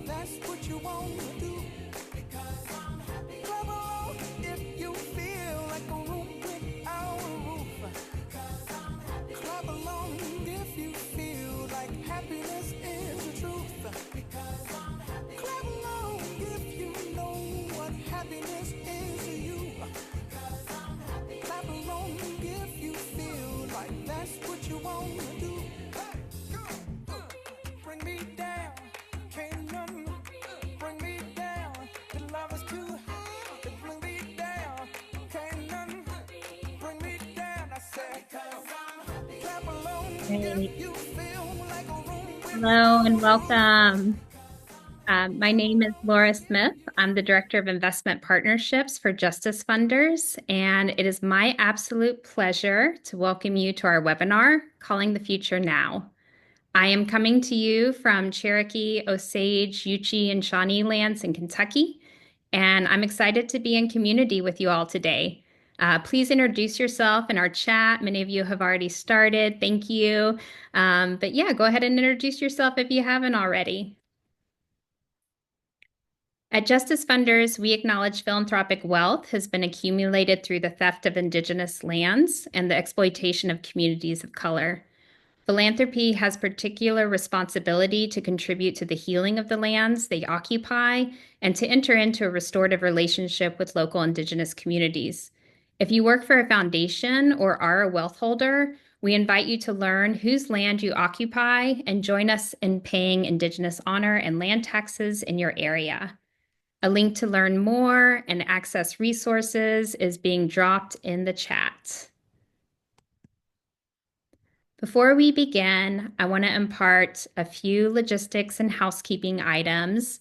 that's what you want to do. Because I'm happy. Clap along if you feel like a room without a roof. Because I'm happy. Clap along if you feel like happiness is the truth. Because I'm happy. Clap along if you know what happiness is to you. Because I'm happy. Clap along if you feel like that's what you want to do. Bring me down, can't none bring me down. The love is too high to bring me down. Can't none bring me down. I said, clap along if you feel like a room with. Hello and welcome. My name is Laura Smith. I'm the Director of Investment Partnerships for Justice Funders, and it is my absolute pleasure to welcome you to our webinar, Calling the Future Now. I am coming to you from Cherokee, Osage, Yuchi, and Shawnee lands in Kentucky, and I'm excited to be in community with you all today. Please introduce yourself in our chat. Many of you have already started. Thank you. But yeah, go ahead and introduce yourself if you haven't already. At Justice Funders, we acknowledge philanthropic wealth has been accumulated through the theft of Indigenous lands and the exploitation of communities of color. Philanthropy has particular responsibility to contribute to the healing of the lands they occupy and to enter into a restorative relationship with local Indigenous communities. If you work for a foundation or are a wealth holder, we invite you to learn whose land you occupy and join us in paying Indigenous honor and land taxes in your area. A link to learn more and access resources is being dropped in the chat. Before we begin, I want to impart a few logistics and housekeeping items.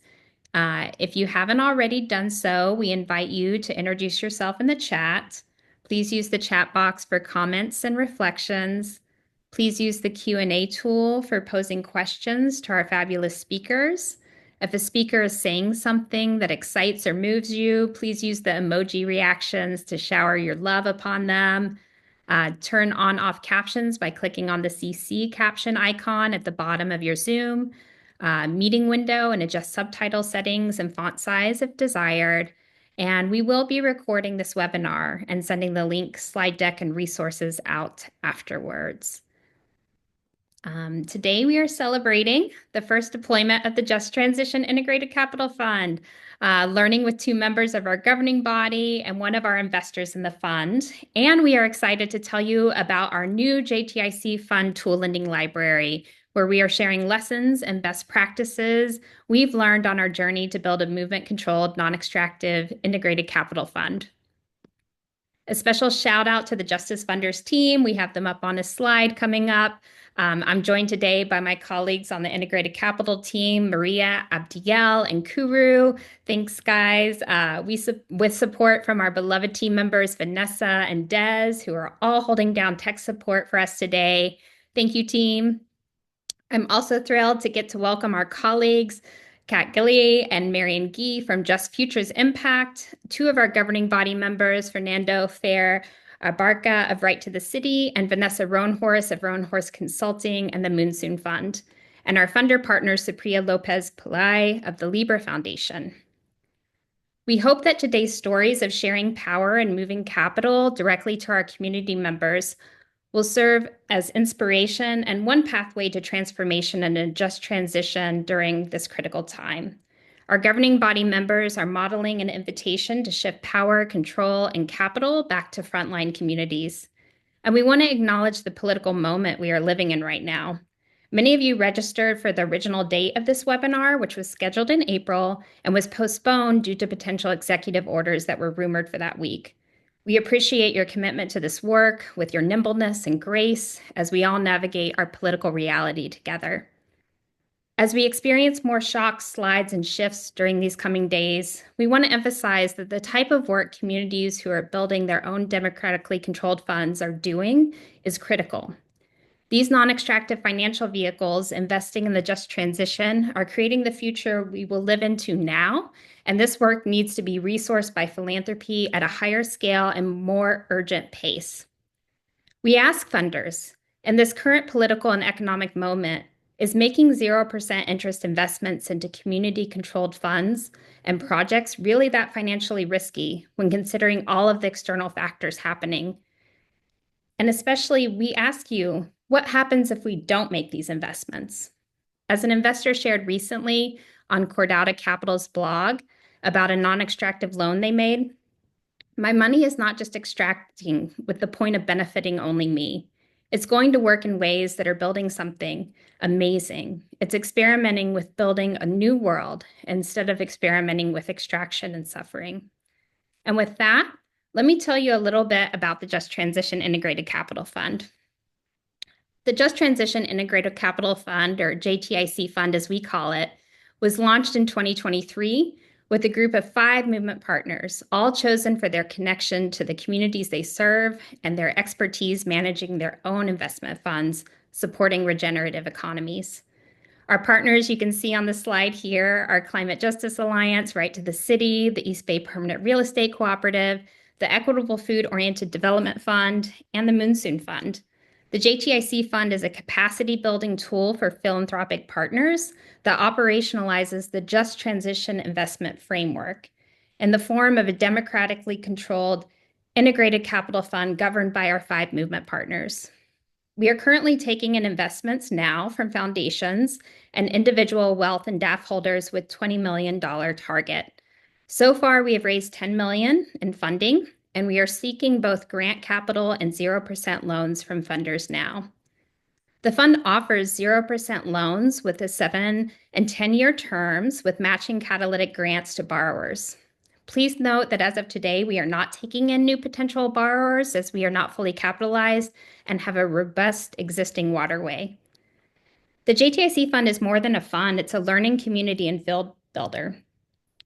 If you haven't already done so, we invite you to introduce yourself in the chat. Please use the chat box for comments and reflections. Please use the Q&A tool for posing questions to our fabulous speakers. If a speaker is saying something that excites or moves you, please use the emoji reactions to shower your love upon them. Turn on/off captions by clicking on the CC caption icon at the bottom of your Zoom meeting window and adjust subtitle settings and font size if desired. And we will be recording this webinar and sending the link, slide deck, and resources out afterwards. Today we are celebrating the first deployment of the Just Transition Integrated Capital Fund, learning with two members of our governing body and one of our investors in the fund. And we are excited to tell you about our new JTIC Fund tool lending library, where we are sharing lessons and best practices we've learned on our journey to build a movement-controlled, non-extractive integrated capital fund. A special shout out to the Justice Funders team. We have them up on a slide coming up. I'm joined today by my colleagues on the Integrated Capital team, Maria, Abdiel, and Kuru. Thanks, guys. With support from our beloved team members, Vanessa and Des, who are all holding down tech support for us today. Thank you, team. I'm also thrilled to get to welcome our colleagues, Kat Gilly and Marion Gee from Just Futures Impact, two of our governing body members, Fernando Fair Barca of Right to the City, and Vanessa Roanhorse of Roanhorse Consulting and the Moonsoon Fund, and our funder partner, Supriya Lopez Pillai of the Libra Foundation. We hope that today's stories of sharing power and moving capital directly to our community members will serve as inspiration and one pathway to transformation and a just transition during this critical time. Our governing body members are modeling an invitation to shift power, control, and capital back to frontline communities. And we want to acknowledge the political moment we are living in right now. Many of you registered for the original date of this webinar, which was scheduled in April and was postponed due to potential executive orders that were rumored for that week. We appreciate your commitment to this work with your nimbleness and grace as we all navigate our political reality together. As we experience more shocks, slides, and shifts during these coming days, we want to emphasize that the type of work communities who are building their own democratically controlled funds are doing is critical. These non-extractive financial vehicles investing in the just transition are creating the future we will live into now, and this work needs to be resourced by philanthropy at a higher scale and more urgent pace. We ask funders, in this current political and economic moment, Is making 0% interest investments into community-controlled funds and projects really that financially risky when considering all of the external factors happening? And especially, we ask you, what happens if we don't make these investments? As an investor shared recently on Cordata Capital's blog about a non-extractive loan they made, my money is not just extracting with the point of benefiting only me. It's going to work in ways that are building something amazing. It's experimenting with building a new world instead of experimenting with extraction and suffering. And with that, let me tell you a little bit about the Just Transition Integrated Capital Fund. The Just Transition Integrated Capital Fund, or JTIC Fund as we call it, was launched in 2023 with a group of 5 movement partners, all chosen for their connection to the communities they serve and their expertise managing their own investment funds, supporting regenerative economies. Our partners you can see on the slide here are Climate Justice Alliance, Right to the City, the East Bay Permanent Real Estate Cooperative, the Equitable Food Oriented Development Fund, and the Monsoon Fund. The JTIC Fund is a capacity building tool for philanthropic partners that operationalizes the Just Transition Investment Framework in the form of a democratically controlled integrated capital fund governed by our 5 movement partners. We are currently taking in investments now from foundations and individual wealth and DAF holders with $20 million target. So far, we have raised $10 million in funding, and we are seeking both grant capital and 0% loans from funders now. The fund offers 0% loans with the 7 and 10-year terms with matching catalytic grants to borrowers. Please note that as of today, we are not taking in new potential borrowers as we are not fully capitalized and have a robust existing waterway. The JTIC Fund is more than a fund, it's a learning community and field builder.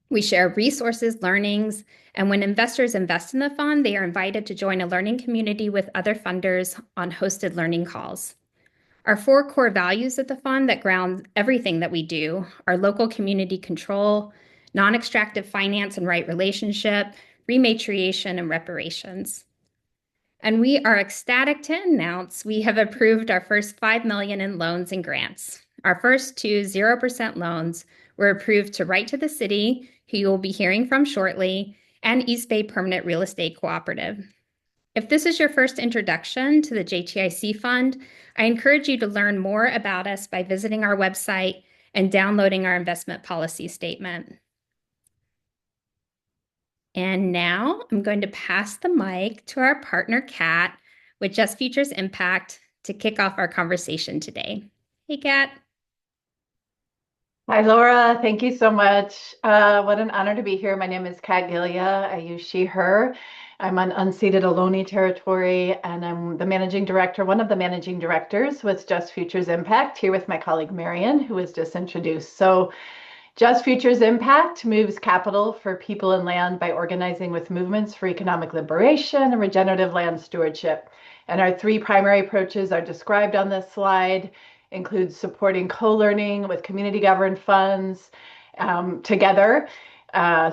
We share resources, learnings, and when investors invest in the fund, they are invited to join a learning community with other funders on hosted learning calls. Our 4 core values of the fund that ground everything that we do are local community control, non-extractive finance and right relationship, rematriation, and reparations. And we are ecstatic to announce we have approved our first $5 million in loans and grants. Our first 2 0% loans were approved to Right to the City, who you will be hearing from shortly, and East Bay Permanent Real Estate Cooperative. If this is your first introduction to the JTIC Fund, I encourage you to learn more about us by visiting our website and downloading our investment policy statement. And now I'm going to pass the mic to our partner, Kat, with Just Futures Impact to kick off our conversation today. Hey, Kat. Hi, Laura. Thank you so much. What an honor to be here. My name is Kat Gilia. I use she, her. I'm on unceded Ohlone territory, and I'm the managing director, one of the managing directors with Just Futures Impact, here with my colleague Marion, who was just introduced. So Just Futures Impact moves capital for people and land by organizing with movements for economic liberation and regenerative land stewardship. And our 3 primary approaches are described on this slide, includes supporting co-learning with community-governed funds together,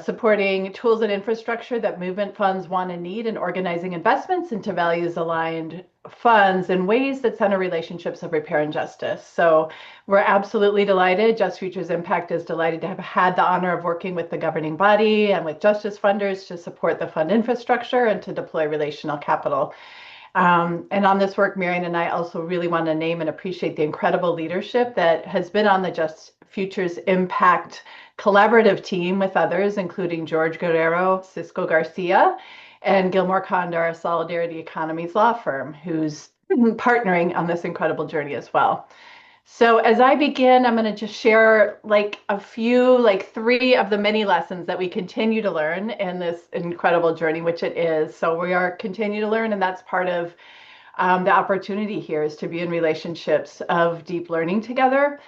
supporting tools and infrastructure that movement funds want and need, and organizing investments into values-aligned funds in ways that center relationships of repair and justice. So we're absolutely delighted. Just Futures Impact is delighted to have had the honor of working with the governing body and with justice funders to support the fund infrastructure and to deploy relational capital. And on this work, Marion and I also really want to name and appreciate the incredible leadership that has been on the Just Futures Impact collaborative team with others, including George Guerrero, Cisco Garcia, and Gilmore Condor, Solidarity Economies law firm, who's partnering on this incredible journey as well. So as I begin, I'm going to just share a few, 3 of the many lessons that we continue to learn in this incredible journey, which it is. So we are continue to learn, and that's part of the opportunity here, is to be in relationships of deep learning together.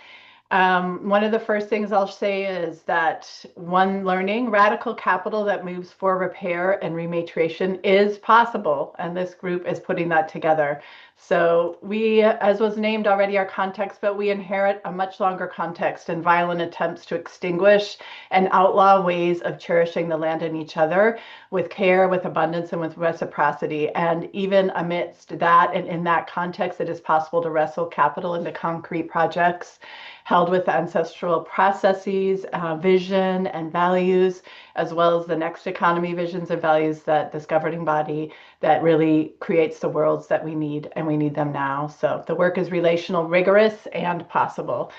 One of the first things I'll say is that one learning radical capital that moves for repair and rematriation is possible, and this group is putting that together. So we, as was named already, our context, but we inherit a much longer context and violent attempts to extinguish and outlaw ways of cherishing the land and each other with care, with abundance, and with reciprocity. And even amidst that and in that context, it is possible to wrestle capital into concrete projects held with ancestral processes, vision, and values, as well as the next economy visions and values that this governing body that really creates the worlds that we need, and we need them now. So the work is relational, rigorous, and possible.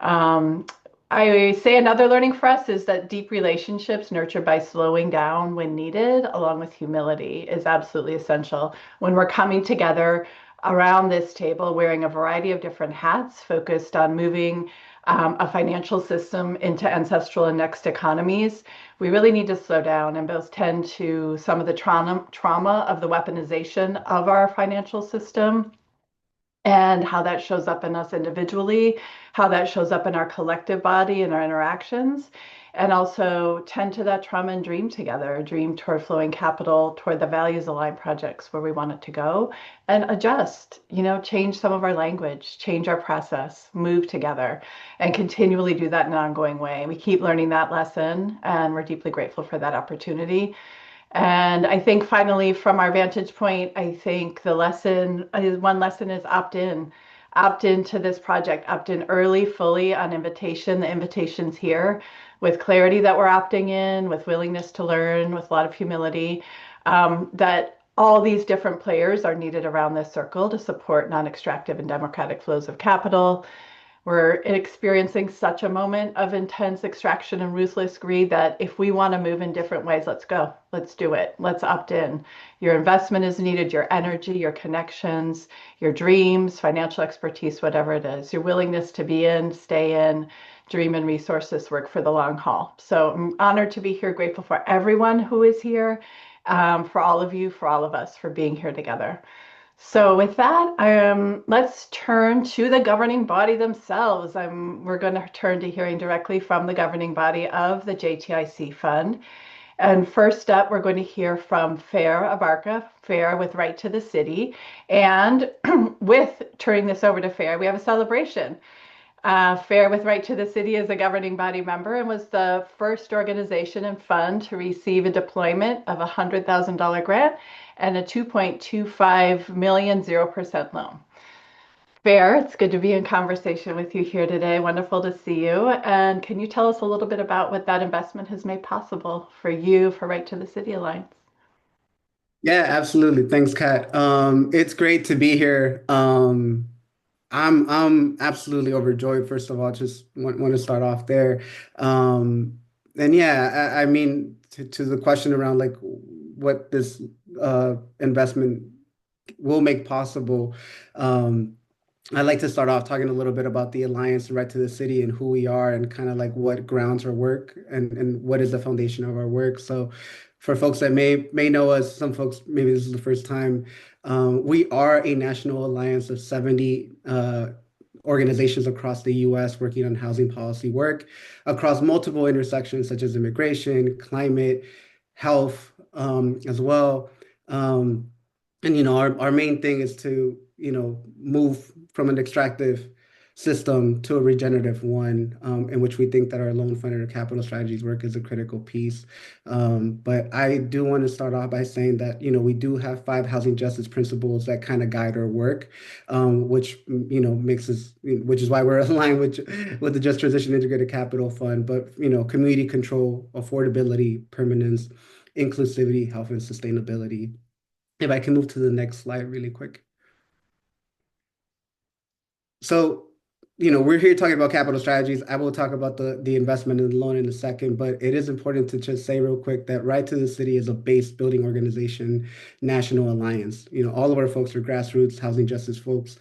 I say another learning for us is that deep relationships nurtured by slowing down when needed, along with humility, is absolutely essential. When we're coming together around this table, wearing a variety of different hats, focused on moving a financial system into ancestral and next economies, we really need to slow down and both tend to some of the trauma of the weaponization of our financial system and how that shows up in us individually, how that shows up in our collective body and our interactions, and also tend to that trauma and dream together, dream toward flowing capital, toward the values aligned projects where we want it to go, and adjust, change some of our language, change our process, move together, and continually do that in an ongoing way. We keep learning that lesson, and we're deeply grateful for that opportunity. And I think finally, from our vantage point, I think the lesson is one lesson is opt into this project, opt in early, fully on invitation. The invitation's here with clarity that we're opting in, with willingness to learn, with a lot of humility, that all these different players are needed around this circle to support non-extractive and democratic flows of capital. We're experiencing such a moment of intense extraction and ruthless greed that if we want to move in different ways, let's go. Let's do it. Let's opt in. Your investment is needed, your energy, your connections, your dreams, financial expertise, whatever it is, your willingness to be in, stay in, dream and resource this work for the long haul. So I'm honored to be here, grateful for everyone who is here, for all of you, for all of us, for being here together. So with that, let's turn to the governing body themselves. We're going to turn to hearing directly from the governing body of the JTIC Fund. And first up, we're going to hear from Fair Abarca, Fair with Right to the City. And with turning this over to Fair, we have a celebration. Fair with Right to the City is a governing body member and was the first organization and fund to receive a deployment of a $100,000 grant and a 2.25 million 0% loan. Fair, it's good to be in conversation with you here today. Wonderful to see you. And can you tell us a little bit about what that investment has made possible for you, for Right to the City Alliance? Yeah, absolutely. Thanks, Kat. It's great to be here. I'm absolutely overjoyed. First of all, just want to start off there. And yeah, I mean, to the question around like what this investment will make possible. I'd like to start off talking a little bit about the Alliance Right to the City and who we are and kind of like what grounds our work and what is the foundation of our work. So for folks that may know us, some folks, maybe this is the first time, we are a national alliance of 70 organizations across the US working on housing policy work across multiple intersections such as immigration, climate, health, as well. And our main thing is to move from an extractive system to a regenerative one, in which we think that our loan funded or capital strategies work is a critical piece. But I do want to start off by saying that we do have 5 housing justice principles that kind of guide our work, which makes us, which is why we're aligned with the Just Transition Integrated Capital Fund. But community control, affordability, permanence, inclusivity, health, and sustainability. If I can move to the next slide really quick. So, we're here talking about capital strategies. I will talk about the investment and the loan in a second, but it is important to just say real quick that Right to the City is a base building organization, national alliance. All of our folks are grassroots housing justice folks,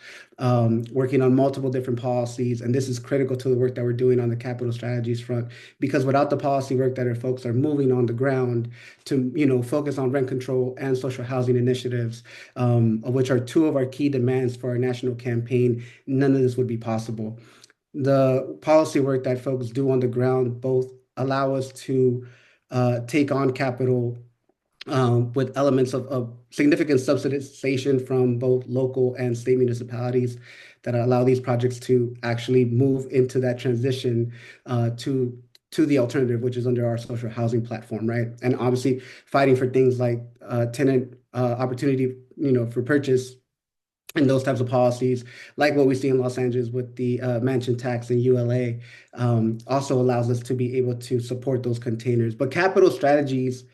working on multiple different policies. And this is critical to the work that we're doing on the capital strategies front, because without the policy work that our folks are moving on the ground to, focus on rent control and social housing initiatives, of which are 2 of our key demands for our national campaign, none of this would be possible. the policy work that folks do on the ground both allow us to take on capital with elements of significant subsidization from both local and state municipalities that allow these projects to actually move into that transition to the alternative, which is under our social housing platform, right? And obviously fighting for things like tenant opportunity, for purchase and those types of policies, like what we see in Los Angeles with the mansion tax and ULA, also allows us to be able to support those containers. But capital strategies,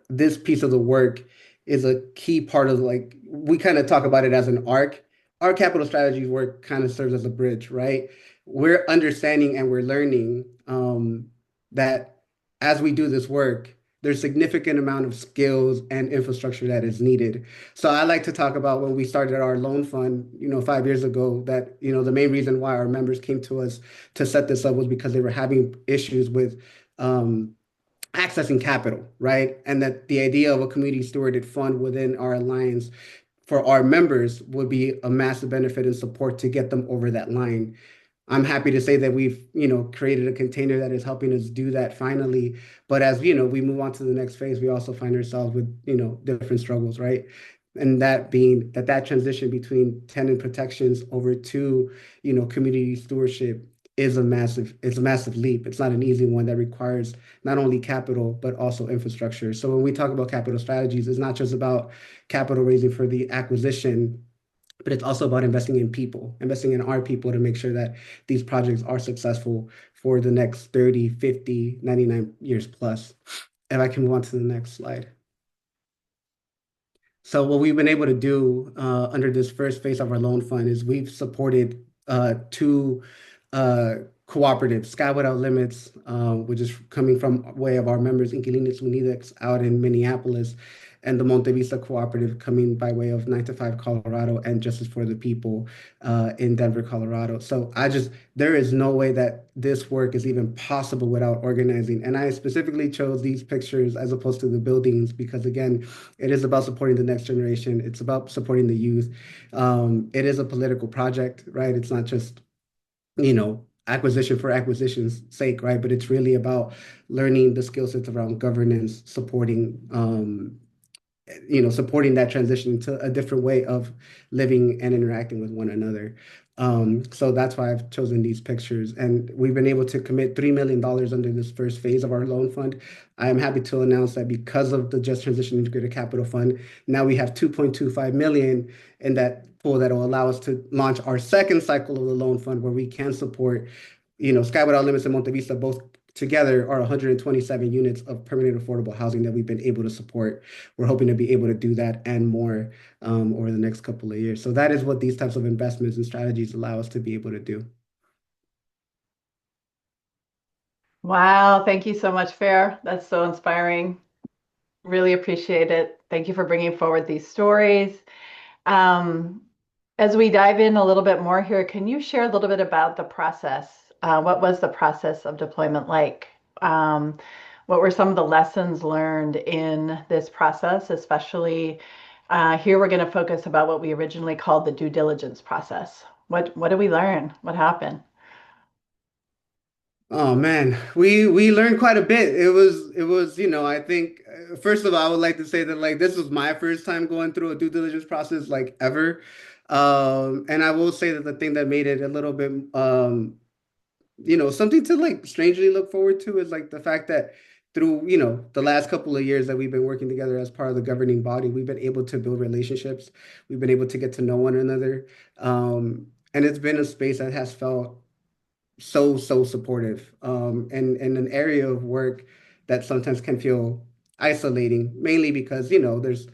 this piece of the work is a key part of, like, we kind of talk about it as an arc. Our capital strategy work kind of serves as a bridge, right? We're understanding and we're learning that as we do this work, there's significant amount of skills and infrastructure that is needed. So I like to talk about when we started our loan fund, 5 years ago, that, the main reason why our members came to us to set this up was because they were having issues with accessing capital, right? And that the idea of a community stewarded fund within our alliance for our members would be a massive benefit and support to get them over that line. I'm happy to say that we've, created a container that is helping us do that finally. But as, we move on to the next phase, we also find ourselves with, different struggles, right? And that being that transition between tenant protections over to, community stewardship it's a massive leap. It's not an easy one that requires not only capital, but also infrastructure. So when we talk about capital strategies, it's not just about capital raising for the acquisition, but it's also about investing in people, investing in our people to make sure that these projects are successful for the next 30, 50, 99 years plus. If I can move on to the next slide. So what we've been able to do under this first phase of our loan fund is we've supported two uh, cooperatives, Sky Without Limits, which is coming from way of our members, Inquilinos Unidos out in Minneapolis, and the Monte Vista Cooperative coming by way of 9 to 5 Colorado and Justice for the People in Denver, Colorado. So there is no way that this work is even possible without organizing. And I specifically chose these pictures as opposed to the buildings because, again, it is about supporting the next generation. It's about supporting the youth. It is a political project, right? It's not just, acquisition for acquisition's sake, right? But it's really about learning the skill sets around governance, supporting that transition to a different way of living and interacting with one another. So that's why I've chosen these pictures. And we've been able to commit $3 million under this first phase of our loan fund. I am happy to announce that because of the Just Transition Integrated Capital Fund, now we have 2.25 million in that pool that will allow us to launch our second cycle of the loan fund where we can support, Sky Without Limits and Monte Vista both together are 127 units of permanent affordable housing that we've been able to support. We're hoping to be able to do that and more over the next couple of years. So that is what these types of investments and strategies allow us to be able to do. Wow, thank you so much, Fair. That's so inspiring. Really appreciate it. Thank you for bringing forward these stories. As we dive in a little bit more here, can you share a little bit about the process? What was the process of deployment like? What were some of the lessons learned in this process, especially here we're going to focus about what we originally called the due diligence process. What did we learn? What happened? Oh man, we learned quite a bit. It was, I think first of all, I would like to say that, like, this was my first time going through a due diligence process like ever. And I will say that the thing that made it a little bit something to, like, strangely look forward to is, like, the fact that through, the last couple of years that we've been working together as part of the governing body, we've been able to build relationships. We've been able to get to know one another. And it's been a space that has felt so supportive and an area of work that sometimes can feel isolating, mainly because there's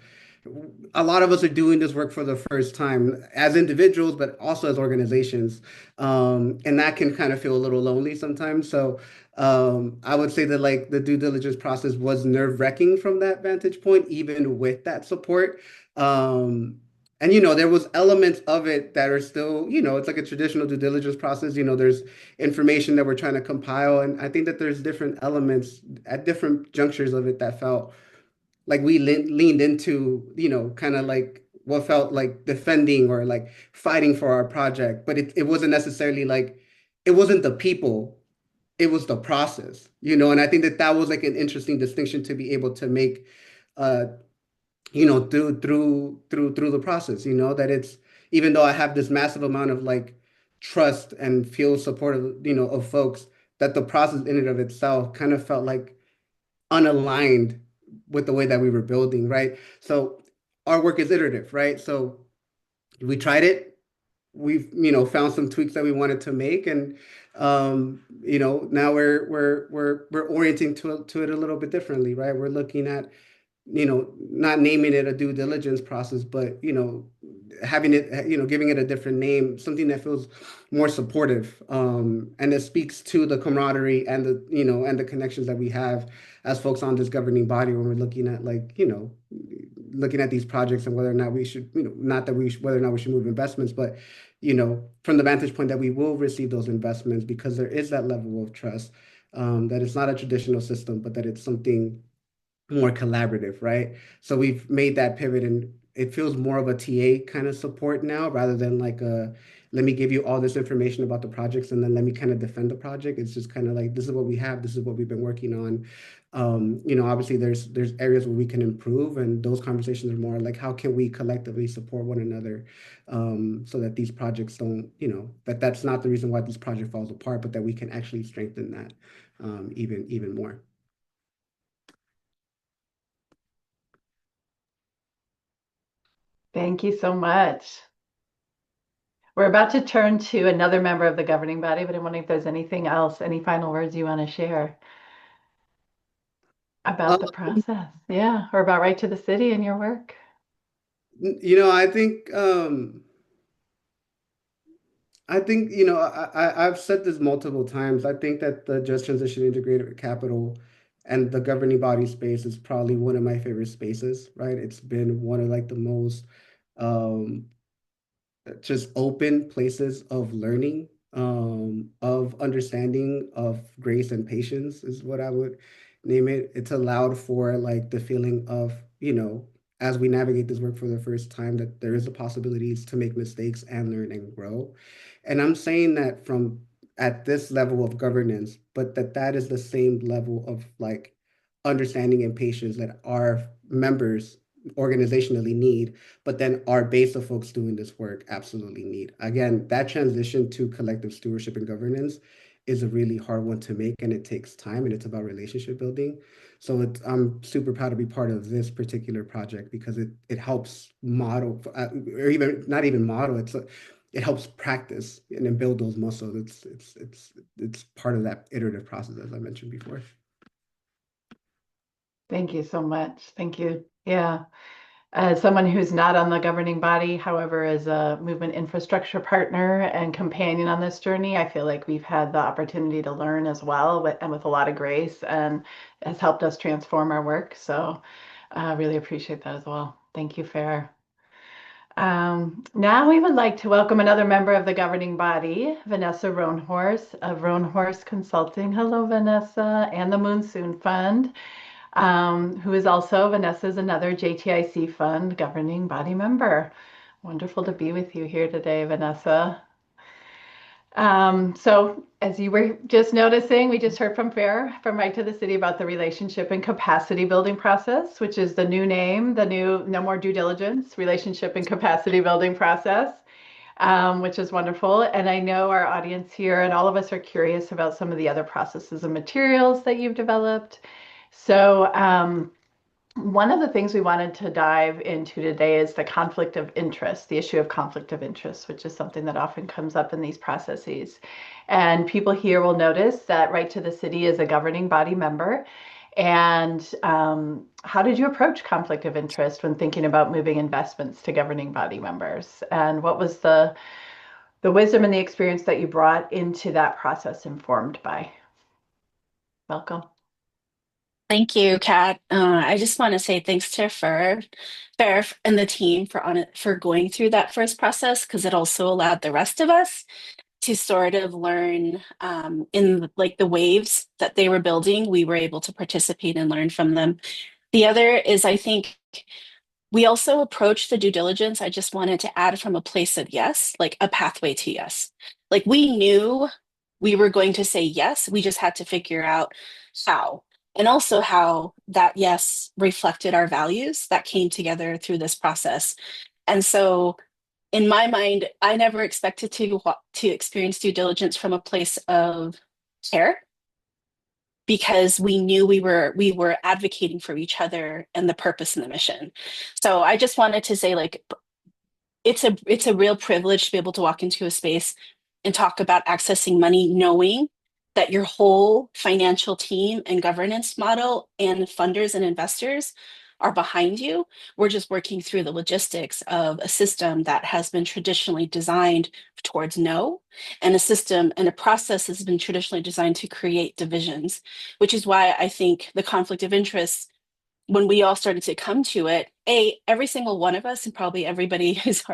a lot of us are doing this work for the first time as individuals, but also as organizations, and that can kind of feel a little lonely sometimes. So I would say that, like, the due diligence process was nerve-wracking from that vantage point, even with that support. And there was elements of it that are still, it's like a traditional due diligence process. There's information that we're trying to compile, and I think that there's different elements at different junctures of it that felt like we leaned into, kind of like what felt like defending or like fighting for our project, but it wasn't necessarily like it wasn't the people, it was the process, you know, and I think that that was like an interesting distinction to be able to make, uh, you know, through the process, you know, that it's, even though I have this massive amount of like trust and feel supportive, you know, of folks, that the process in and of itself kind of felt like unaligned with the way that we were building, right? So our work is iterative, right? So we tried it, we've, you know, found some tweaks that we wanted to make, and you know, now we're orienting to it a little bit differently, right? We're looking at, you know, not naming it a due diligence process, but, you know, having it, you know, giving it a different name, something that feels more supportive, and it speaks to the camaraderie and the, you know, and the connections that we have as folks on this governing body when we're looking at, like, you know, looking at these projects and whether or not we should, you know, not that we should, whether or not we should move investments, but, you know, from the vantage point that we will receive those investments because there is that level of trust, that it's not a traditional system, but that it's something more collaborative, right? So we've made that pivot, and it feels more of a TA kind of support now rather than like a, let me give you all this information about the projects and then let me kind of defend the project. It's just kind of like, this is what we have, this is what we've been working on. You know, obviously there's areas where we can improve, and those conversations are more like, how can we collectively support one another, so that these projects don't, you know, that's not the reason why this project falls apart, but that we can actually strengthen that, even more. Thank you so much. We're about to turn to another member of the governing body, but I'm wondering if there's anything else, any final words you want to share about the process. Yeah, or about Right to the City and your work. You know, I think, you know, I've said this multiple times. I think that the Just Transition Integrated Capital and the governing body space is probably one of my favorite spaces, right? It's been one of like the most, um, just open places of learning, of understanding, of grace and patience is what I would name it. It's allowed for like the feeling of, you know, as we navigate this work for the first time, that there is the possibilities to make mistakes and learn and grow. And I'm saying that from at this level of governance, but that is the same level of like understanding and patience that our members organizationally need, but then our base of folks doing this work absolutely need. Again, that transition to collective stewardship and governance is a really hard one to make, and it takes time, and it's about relationship building. So I'm super proud to be part of this particular project because it helps model, or even not even model. It helps practice and then build those muscles. It's part of that iterative process, as I mentioned before. Thank you so much. Thank you. Yeah. As someone who's not on the governing body, however, as a movement infrastructure partner and companion on this journey, I feel like we've had the opportunity to learn as well, and with a lot of grace, and has helped us transform our work. So I really appreciate that as well. Thank you, Fair. Now we would like to welcome another member of the governing body, Vanessa Roanhorse of Roanhorse Consulting. Hello, Vanessa, and the Monsoon Fund, who is also, Vanessa's another JTIC Fund governing body member. Wonderful to be with you here today, Vanessa. So as you were just noticing, we just heard from Fair from Right to the City about the relationship and capacity building process, which is the new name, the new No More Due Diligence relationship and capacity building process, which is wonderful. And I know our audience here and all of us are curious about some of the other processes and materials that you've developed. So one of the things we wanted to dive into today is the conflict of interest, the issue of conflict of interest, which is something that often comes up in these processes. And people here will notice that Right to the City is a governing body member. And how did you approach conflict of interest when thinking about moving investments to governing body members? And what was the wisdom and the experience that you brought into that process informed by? Welcome. Thank you, Kat. I just want to say thanks to Fair and the team for going through that first process because it also allowed the rest of us to sort of learn in like the waves that they were building. We were able to participate and learn from them. The other is I think we also approached the due diligence. I just wanted to add from a place of yes, like a pathway to yes. Like we knew we were going to say yes. We just had to figure out how. And also how that yes reflected our values that came together through this process. And so in my mind, I never expected to experience due diligence from a place of care, because we knew we were advocating for each other and the purpose and the mission. So I just wanted to say, like, it's a real privilege to be able to walk into a space and talk about accessing money, knowing that your whole financial team and governance model and funders and investors are behind you. We're just working through the logistics of a system that has been traditionally designed towards no, and a system and a process has been traditionally designed to create divisions, which is why I think the conflict of interest, when we all started to come to it, every single one of us, and probably everybody who's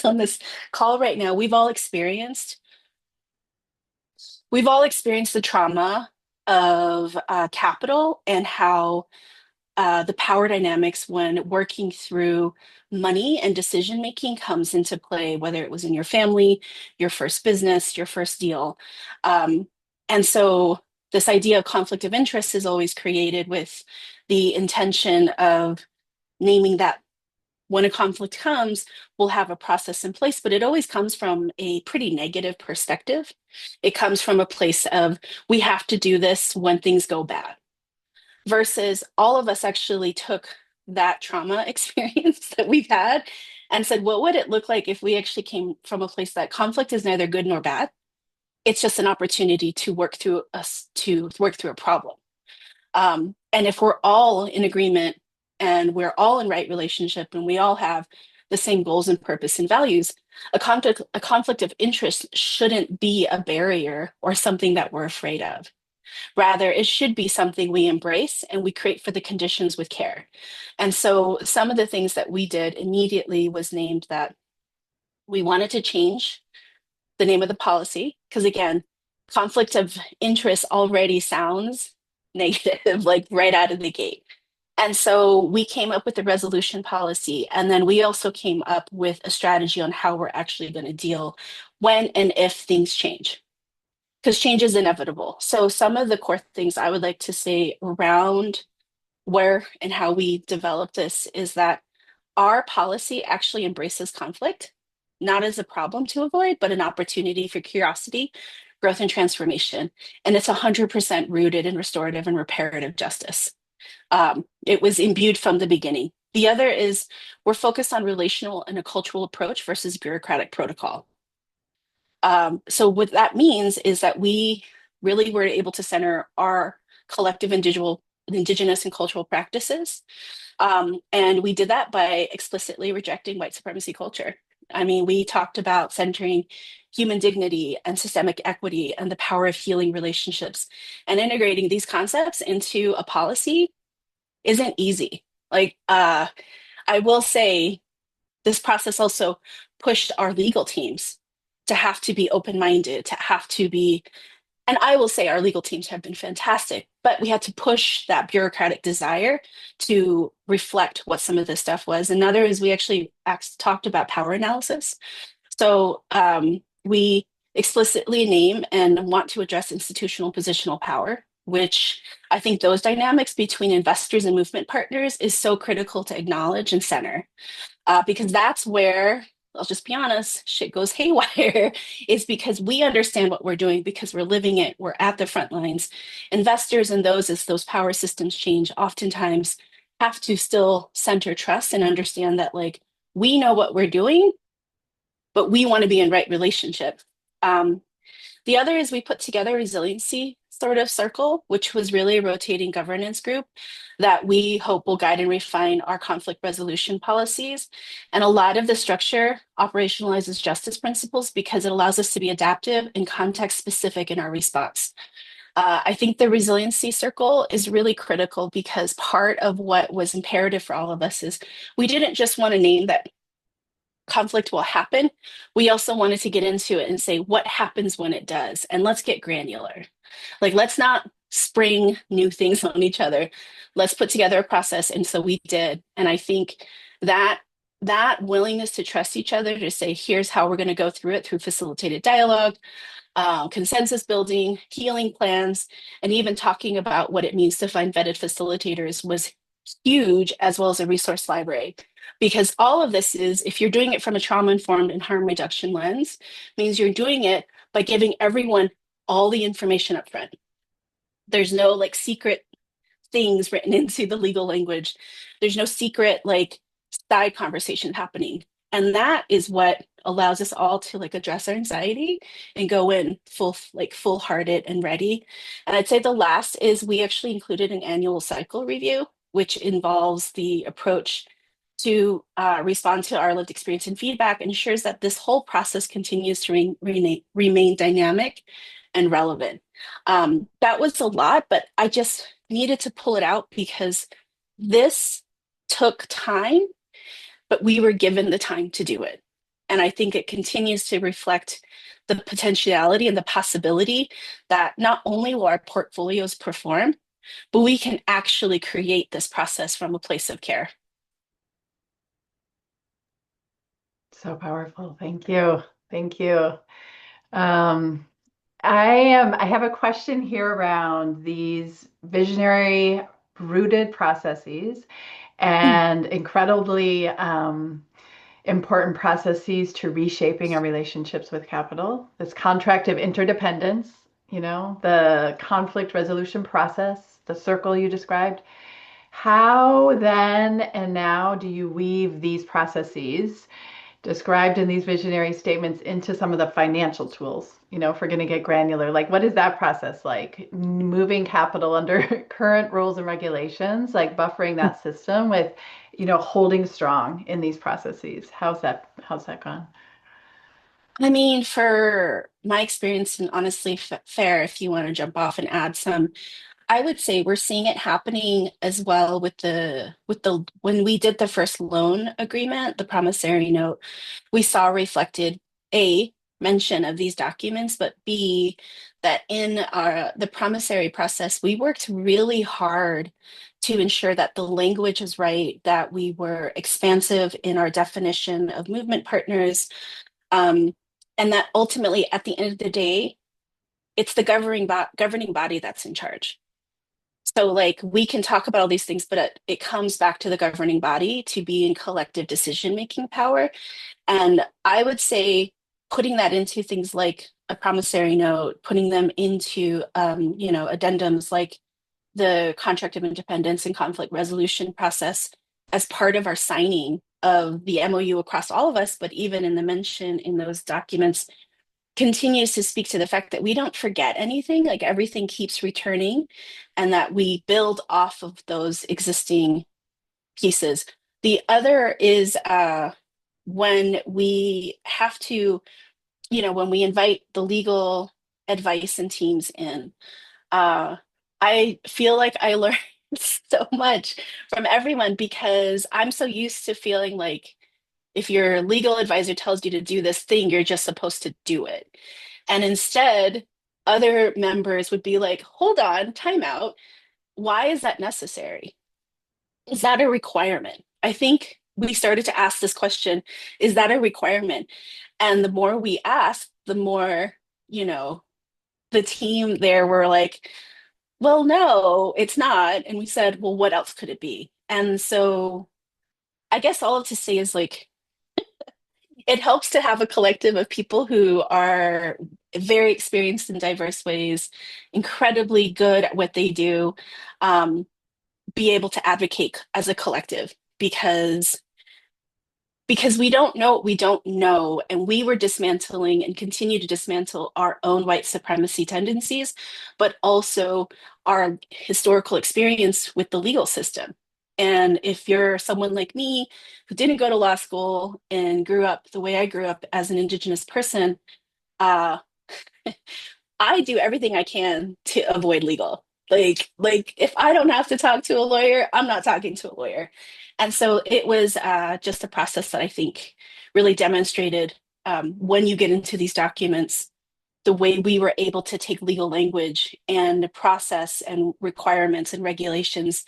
on this call right now, we've all experienced the trauma of capital, and how the power dynamics when working through money and decision making comes into play, whether it was in your family, your first business, your first deal. And so this idea of conflict of interest is always created with the intention of naming that when a conflict comes, we'll have a process in place, but it always comes from a pretty negative perspective. It comes from a place of, we have to do this when things go bad, versus all of us actually took that trauma experience that we've had and said, what would it look like if we actually came from a place that conflict is neither good nor bad? It's just an opportunity to work through a problem. And if we're all in agreement and we're all in right relationship and we all have the same goals and purpose and values, a conflict of interest shouldn't be a barrier or something that we're afraid of. Rather, it should be something we embrace and we create for the conditions with care. And so some of the things that we did immediately was named that we wanted to change the name of the policy, because again, conflict of interest already sounds negative, like right out of the gate. And so we came up with the resolution policy, and then we also came up with a strategy on how we're actually going to deal when and if things change, because change is inevitable. So some of the core things I would like to say around where and how we develop this is that our policy actually embraces conflict, not as a problem to avoid, but an opportunity for curiosity, growth, and transformation. And it's 100% rooted in restorative and reparative justice. It was imbued from the beginning. The other is we're focused on relational and a cultural approach versus bureaucratic protocol. So what that means is that we really were able to center our collective indigenous and cultural practices. And we did that by explicitly rejecting white supremacy culture. I mean, we talked about centering human dignity and systemic equity and the power of healing relationships, and integrating these concepts into a policy isn't easy. Like, I will say this process also pushed our legal teams to have to be open-minded, to have to be, and I will say our legal teams have been fantastic, but we had to push that bureaucratic desire to reflect what some of this stuff was. Another is we actually talked about power analysis. So we explicitly name and want to address institutional positional power, which I think those dynamics between investors and movement partners is so critical to acknowledge and center, because that's where, I'll just be honest, shit goes haywire, is because we understand what we're doing because we're living it, we're at the front lines. Investors and those, as those power systems change, oftentimes have to still center trust and understand that, like, we know what we're doing, but we want to be in right relationship. The other is we put together a resiliency sort of circle, which was really a rotating governance group that we hope will guide and refine our conflict resolution policies. And a lot of the structure operationalizes justice principles because it allows us to be adaptive and context specific in our response. I think the resiliency circle is really critical because part of what was imperative for all of us is we didn't just want to name that conflict will happen. We also wanted to get into it and say, what happens when it does? And let's get granular. Like, let's not spring new things on each other. Let's put together a process. And so we did. And I think that willingness to trust each other, to say, here's how we're going to go through it through facilitated dialogue, consensus building, healing plans, and even talking about what it means to find vetted facilitators was huge, as well as a resource library. Because all of this is, if you're doing it from a trauma-informed and harm reduction lens, means you're doing it by giving everyone all the information up front. There's no like secret things written into the legal language. There's no secret like side conversation happening. And that is what allows us all to like address our anxiety and go in full hearted and ready. And I'd say the last is we actually included an annual cycle review, which involves the approach to respond to our lived experience and feedback, ensures that this whole process continues to remain dynamic and relevant. That was a lot, but I just needed to pull it out because this took time, but we were given the time to do it. And I think it continues to reflect the potentiality and the possibility that not only will our portfolios perform, but we can actually create this process from a place of care. So powerful. Thank you. Thank you. I have a question here around these visionary rooted processes and incredibly important processes to reshaping our relationships with capital. This contract of interdependence, the conflict resolution process, the circle you described. How then and now do you weave these processes described in these visionary statements into some of the financial tools? If we're going to get granular, like what is that process like? Moving capital under current rules and regulations, like buffering that system with, holding strong in these processes. How's that gone? I mean, for my experience, and honestly, fair, if you want to jump off and add some, I would say we're seeing it happening as well with the when we did the first loan agreement, the promissory note, we saw reflected A, mention of these documents, but B, that in the promissory process, we worked really hard to ensure that the language is right, that we were expansive in our definition of movement partners, and that ultimately, at the end of the day, it's the governing body that's in charge. So like we can talk about all these things, but it comes back to the governing body to be in collective decision-making power. And I would say putting that into things like a promissory note, putting them into addendums like the contract of independence and conflict resolution process as part of our signing of the MOU across all of us, but even in the mention in those documents continues to speak to the fact that we don't forget anything, like everything keeps returning, and that we build off of those existing pieces. The other is when we have to, when we invite the legal advice and teams in, I feel like I learned so much from everyone because I'm so used to feeling like if your legal advisor tells you to do this thing, you're just supposed to do it. And instead, other members would be like, hold on, time out. Why is that necessary? Is that a requirement? I think we started to ask this question, is that a requirement? And the more we asked, the more, the team there were like, well, no, it's not. And we said, well, what else could it be? And so I guess all to say is like, it helps to have a collective of people who are very experienced in diverse ways, incredibly good at what they do, be able to advocate as a collective because we don't know what we don't know, and we were dismantling and continue to dismantle our own white supremacy tendencies, but also our historical experience with the legal system. And if you're someone like me who didn't go to law school and grew up the way I grew up as an Indigenous person, I do everything I can to avoid legal. Like if I don't have to talk to a lawyer, I'm not talking to a lawyer. And so it was just a process that I think really demonstrated when you get into these documents, the way we were able to take legal language and process and requirements and regulations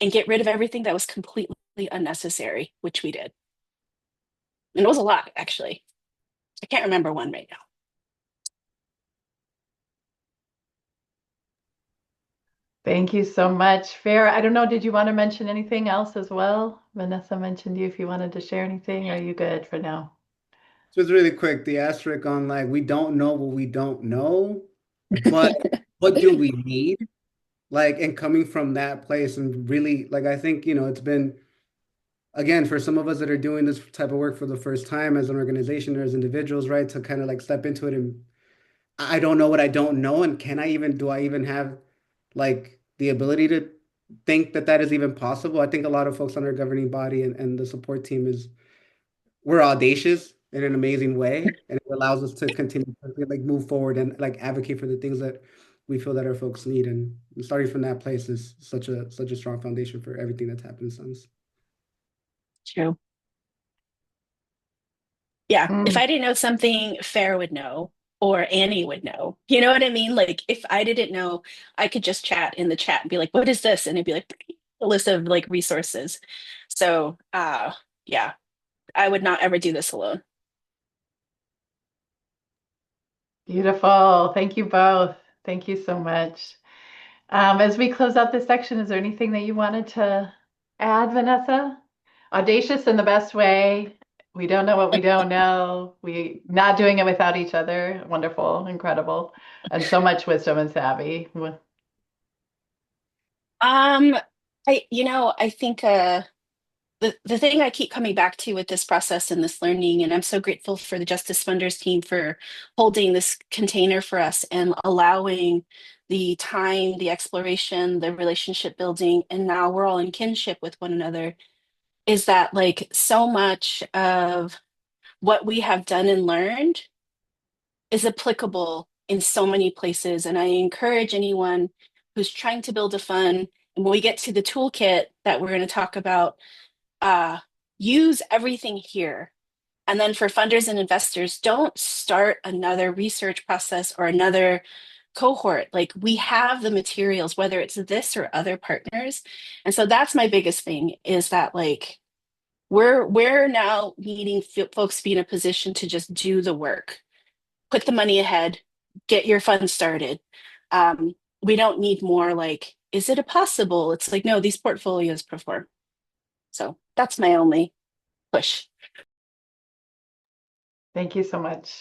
and get rid of everything that was completely unnecessary, which we did. And it was a lot, actually. I can't remember one right now. Thank you so much. Fair. I don't know, did you want to mention anything else as well? Vanessa mentioned you if you wanted to share anything. Or are you good for now? Just really quick, the asterisk on like we don't know what we don't know, but what do we need? Like, and coming from that place and really like I think, it's been again for some of us that are doing this type of work for the first time as an organization or as individuals, right? To kind of like step into it and I don't know what I don't know, and do I even have like the ability to think that that is even possible? I think a lot of folks on our governing body and the support team we're audacious in an amazing way, and it allows us to continue to like move forward and like advocate for the things that we feel that our folks need. And starting from that place is such a strong foundation for everything that's happened since. True. Yeah. If Mm. I didn't know something, Fair would know, or Annie would know. You know what I mean? Like if I didn't know, I could just chat in the chat and be like, what is this? And it'd be like a list of like resources. So yeah, I would not ever do this alone. Beautiful. Thank you both. Thank you so much. As we close out this section, is there anything that you wanted to add, Vanessa? Audacious in the best way. We don't know what we don't know. We not doing it without each other. Wonderful, incredible, and so much wisdom and savvy. Um, I think the thing I keep coming back to with this process and this learning, and I'm so grateful for the Justice Funders team for holding this container for us and allowing the time, the exploration, the relationship building, and now we're all in kinship with one another, is that like so much of what we have done and learned is applicable in so many places. And I encourage anyone who's trying to build a fund, and when we get to the toolkit that we're going to talk about, uh, use everything here. And then for funders and investors, don't start another research process or another cohort. Like we have the materials, whether it's this or other partners. And so that's my biggest thing is that like we're now needing folks to be in a position to just do the work, put the money ahead, get your fund started. We don't need more like, is it a possible? It's like, no, these portfolios perform. So that's my only push. Thank you so much,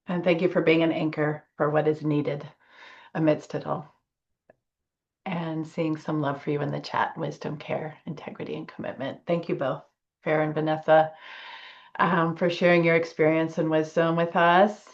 and thank you for being an anchor for what is needed amidst it all. And seeing some love for you in the chat, wisdom, care, integrity, and commitment. Thank you both, Farah and Vanessa, for sharing your experience and wisdom with us.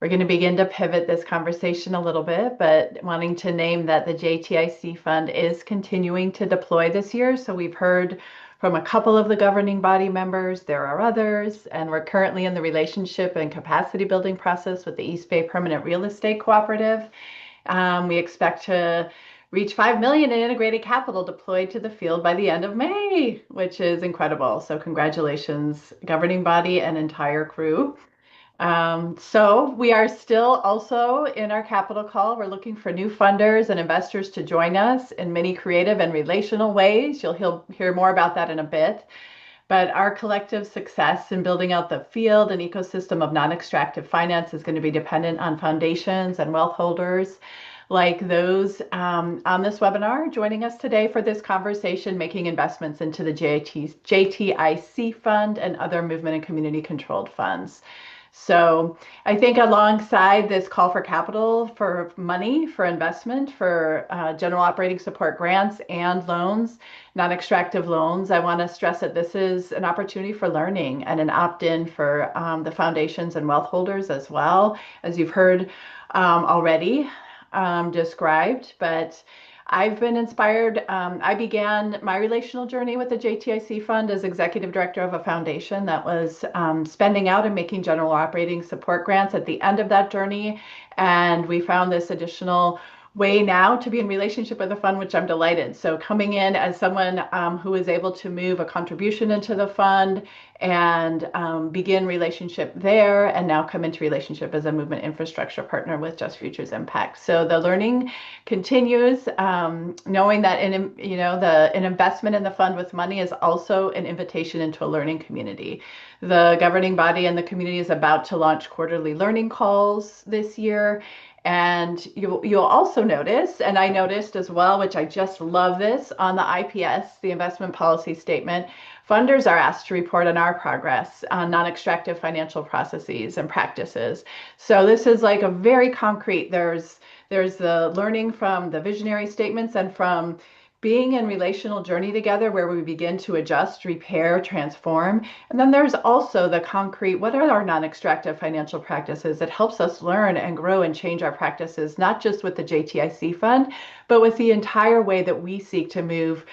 We're going to begin to pivot this conversation a little bit, but wanting to name that the JTIC Fund is continuing to deploy this year. So we've heard from a couple of the governing body members, there are others, and we're currently in the relationship and capacity building process with the East Bay Permanent Real Estate Cooperative. We expect to reach 5 million in integrated capital deployed to the field by the end of May, which is incredible. So congratulations, governing body and entire crew. So we are still also in our capital call. We're looking for new funders and investors to join us in many creative and relational ways. You'll hear more about that in a bit. But our collective success in building out the field and ecosystem of non-extractive finance is going to be dependent on foundations and wealth holders like those on this webinar joining us today for this conversation, making investments into the JTIC Fund and other movement and community controlled funds. So I think alongside this call for capital, for money, for investment, for general operating support grants and loans, non-extractive loans, I want to stress that this is an opportunity for learning and an opt-in for the foundations and wealth holders as well, as you've heard already described. But I've been inspired. I began my relational journey with the JTIC Fund as executive director of a foundation that was spending out and making general operating support grants at the end of that journey. And we found this additional way now to be in relationship with the fund, which I'm delighted. So coming in as someone who is able to move a contribution into the fund and begin relationship there, and now come into relationship as a movement infrastructure partner with Just Futures Impact. So the learning continues, knowing that an investment in the fund with money is also an invitation into a learning community. The governing body and the community is about to launch quarterly learning calls this year. And you'll also notice, and I noticed as well, which I just love this, on the IPS, the investment policy statement, funders are asked to report on our progress on non-extractive financial processes and practices. So this is like a very concrete, there's the learning from the visionary statements and from being in relational journey together where we begin to adjust, repair, transform. And then there's also the concrete, what are our non-extractive financial practices that helps us learn and grow and change our practices, not just with the JTIC Fund, but with the entire way that we seek to move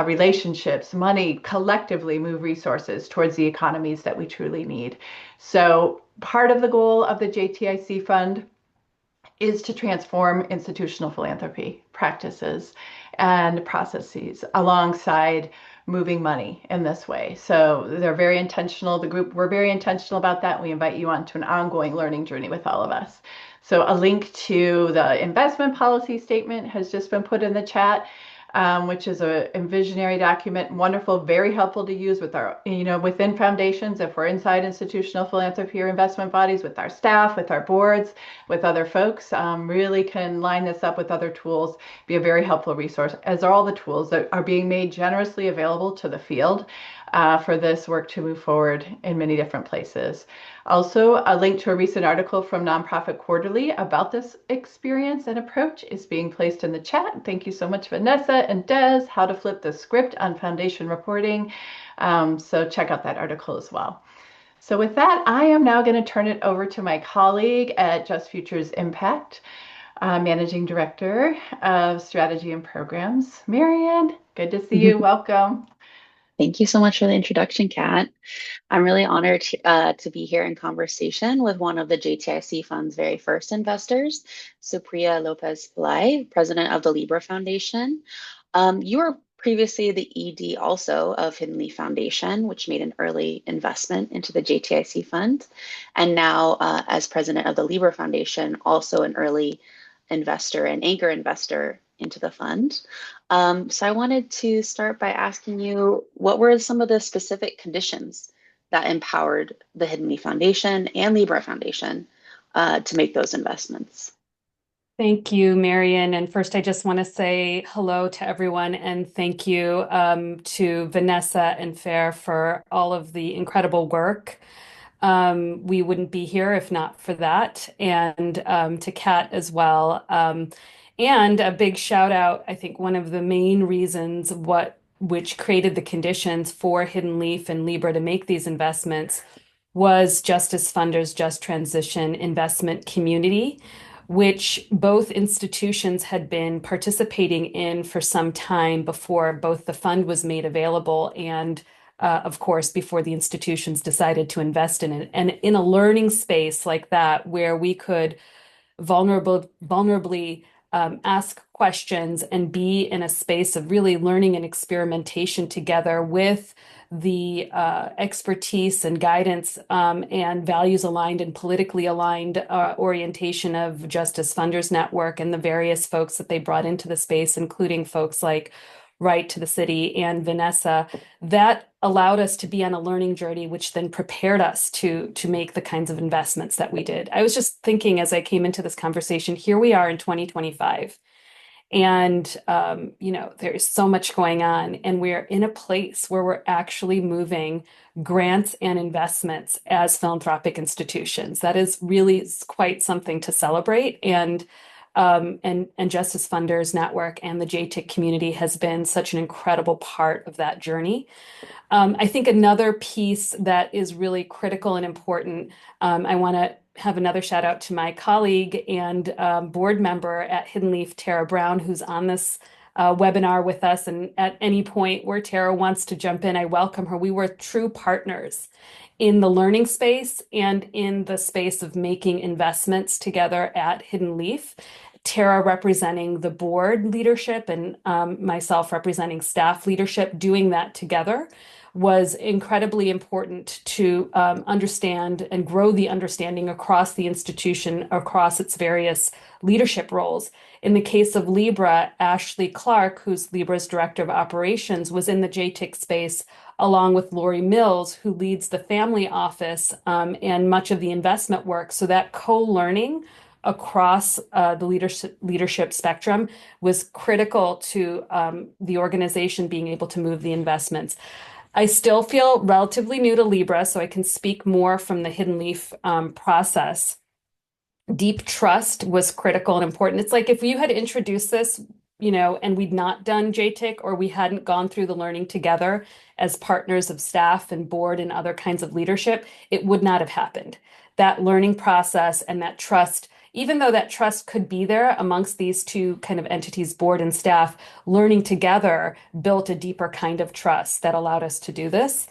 relationships, money, collectively move resources towards the economies that we truly need. So part of the goal of the JTIC Fund is to transform institutional philanthropy practices and processes alongside moving money in this way. So they're very intentional. The group, we're very intentional about that. We invite you onto an ongoing learning journey with all of us. So a link to the investment policy statement has just been put in the chat. Which is a visionary document, wonderful, very helpful to use with our, within foundations, if we're inside institutional philanthropy or investment bodies, with our staff, with our boards, with other folks, really can line this up with other tools, be a very helpful resource, as are all the tools that are being made generously available to the field for this work to move forward in many different places. Also, a link to a recent article from Nonprofit Quarterly about this experience and approach is being placed in the chat. Thank you so much, Vanessa and Des, How to Flip the Script on Foundation Reporting. So check out that article as well. So with that, I am now going to turn it over to my colleague at Just Futures Impact, Managing Director of Strategy and Programs, Marianne. Good to see you. Welcome. Thank you so much for the introduction, Kat. I'm really honored to be here in conversation with one of the JTIC Fund's very first investors, Supriya Lopez Pillai, president of the Libra Foundation. You were previously the ED also of Hidden Leaf Foundation, which made an early investment into the JTIC Fund, and now as president of the Libra Foundation, also an early investor and anchor investor into the fund. So I wanted to start by asking you, what were some of the specific conditions that empowered the Hidden Leaf Foundation and Libra Foundation to make those investments? Thank you, Marian. And first, I just want to say hello to everyone and thank you to Vanessa and Fair for all of the incredible work. We wouldn't be here if not for that, and to Kat as well. And a big shout out, I think one of the main reasons which created the conditions for Hidden Leaf and Libra to make these investments was Justice Funders' Just Transition investment community, which both institutions had been participating in for some time before both the fund was made available and of course, before the institutions decided to invest in it. And in a learning space like that, where we could vulnerably ask questions and be in a space of really learning and experimentation together with the expertise and guidance and values aligned and politically aligned orientation of Justice Funders Network and the various folks that they brought into the space, including folks like Right to the City and Vanessa, that allowed us to be on a learning journey, which then prepared us to make the kinds of investments that we did. I was just thinking as I came into this conversation, here we are in 2025. And, there's so much going on, and we're in a place where we're actually moving grants and investments as philanthropic institutions. That is really quite something to celebrate. And Justice Funders Network and the JTIC community has been such an incredible part of that journey. I think another piece that is really critical and important, I want to have another shout out to my colleague and board member at Hidden Leaf, Tara Brown, who's on this webinar with us. And at any point where Tara wants to jump in, I welcome her. We were true partners in the learning space and in the space of making investments together at Hidden Leaf. Tara representing the board leadership and myself representing staff leadership, doing that together was incredibly important to understand and grow the understanding across the institution, across its various leadership roles. In the case of Libra, Ashley Clark, who's Libra's Director of Operations, was in the JTIC space, along with Lori Mills, who leads the family office and much of the investment work. So that co-learning across the leadership spectrum was critical to the organization being able to move the investments. I still feel relatively new to Libra, so I can speak more from the Hidden Leaf process. Deep trust was critical and important. It's like if you had introduced this, and we'd not done JTIC, or we hadn't gone through the learning together as partners of staff and board and other kinds of leadership, it would not have happened. That learning process and that trust, even though that trust could be there amongst these two kind of entities, board and staff, learning together built a deeper kind of trust that allowed us to do this.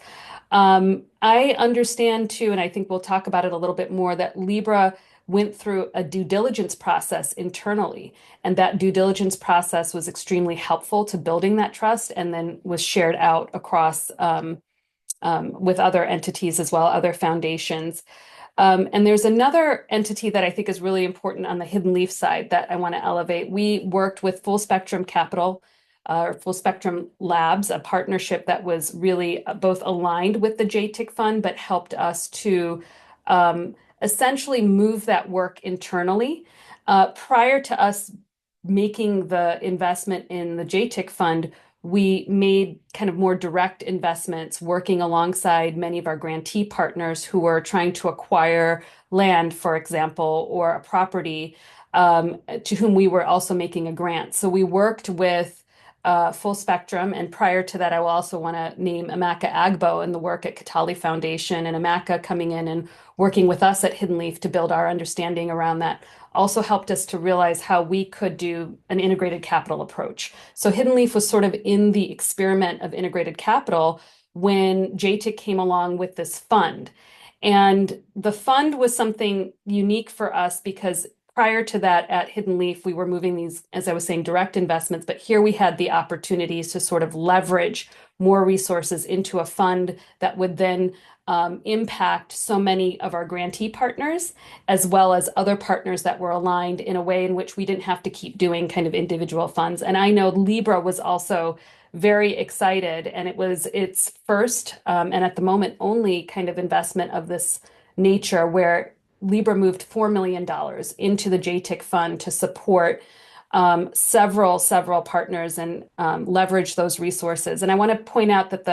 I understand too, and I think we'll talk about it a little bit more, that Libra went through a due diligence process internally, and that due diligence process was extremely helpful to building that trust, and then was shared out across with other entities as well, other foundations. And there's another entity that I think is really important on the Hidden Leaf side that I want to elevate. We worked with Full Spectrum Capital, or Full Spectrum Labs, a partnership that was really both aligned with the JTIC Fund, but helped us to essentially move that work internally. Prior to us making the investment in the JTIC Fund, we made kind of more direct investments working alongside many of our grantee partners who were trying to acquire land, for example, or a property to whom we were also making a grant. So we worked with Full Spectrum, and prior to that, I will also want to name Amaka Agbo and the work at Catalytic Foundation, and Amaka coming in and working with us at Hidden Leaf to build our understanding around that also helped us to realize how we could do an integrated capital approach. So Hidden Leaf was sort of in the experiment of integrated capital when JTIC came along with this fund. And the fund was something unique for us because prior to that at Hidden Leaf, we were moving these, as I was saying, direct investments, but here we had the opportunities to sort of leverage more resources into a fund that would then impact so many of our grantee partners, as well as other partners that were aligned in a way in which we didn't have to keep doing kind of individual funds. And I know Libra was also very excited, and it was its first and at the moment only kind of investment of this nature where Libra moved $4 million into the JTIC Fund to support several partners and leverage those resources. And I want to point out that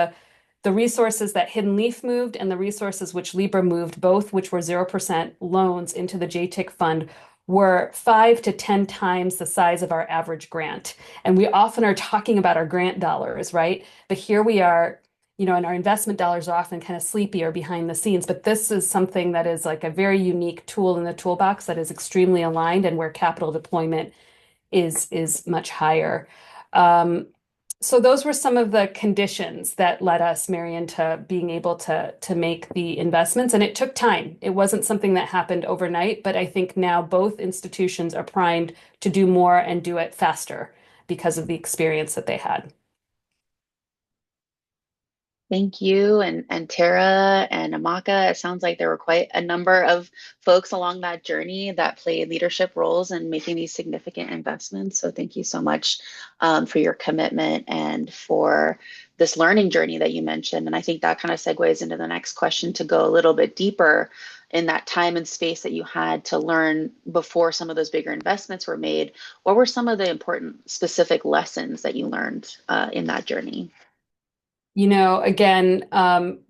the resources that Hidden Leaf moved and the resources which Libra moved, both which were 0% loans into the JTIC Fund, were 5 to 10 times the size of our average grant. And we often are talking about our grant dollars, right? But here we are, and our investment dollars are often kind of sleepy or behind the scenes. But this is something that is like a very unique tool in the toolbox that is extremely aligned and where capital deployment is much higher. So those were some of the conditions that led us, Marion, to being able to make the investments. And it took time. It wasn't something that happened overnight, but I think now both institutions are primed to do more and do it faster because of the experience that they had. Thank you, and Tara and Amaka. It sounds like there were quite a number of folks along that journey that played leadership roles in making these significant investments. So thank you so much for your commitment and for this learning journey that you mentioned. And I think that kind of segues into the next question to go a little bit deeper in that time and space that you had to learn before some of those bigger investments were made. What were some of the important specific lessons that you learned in that journey? Again,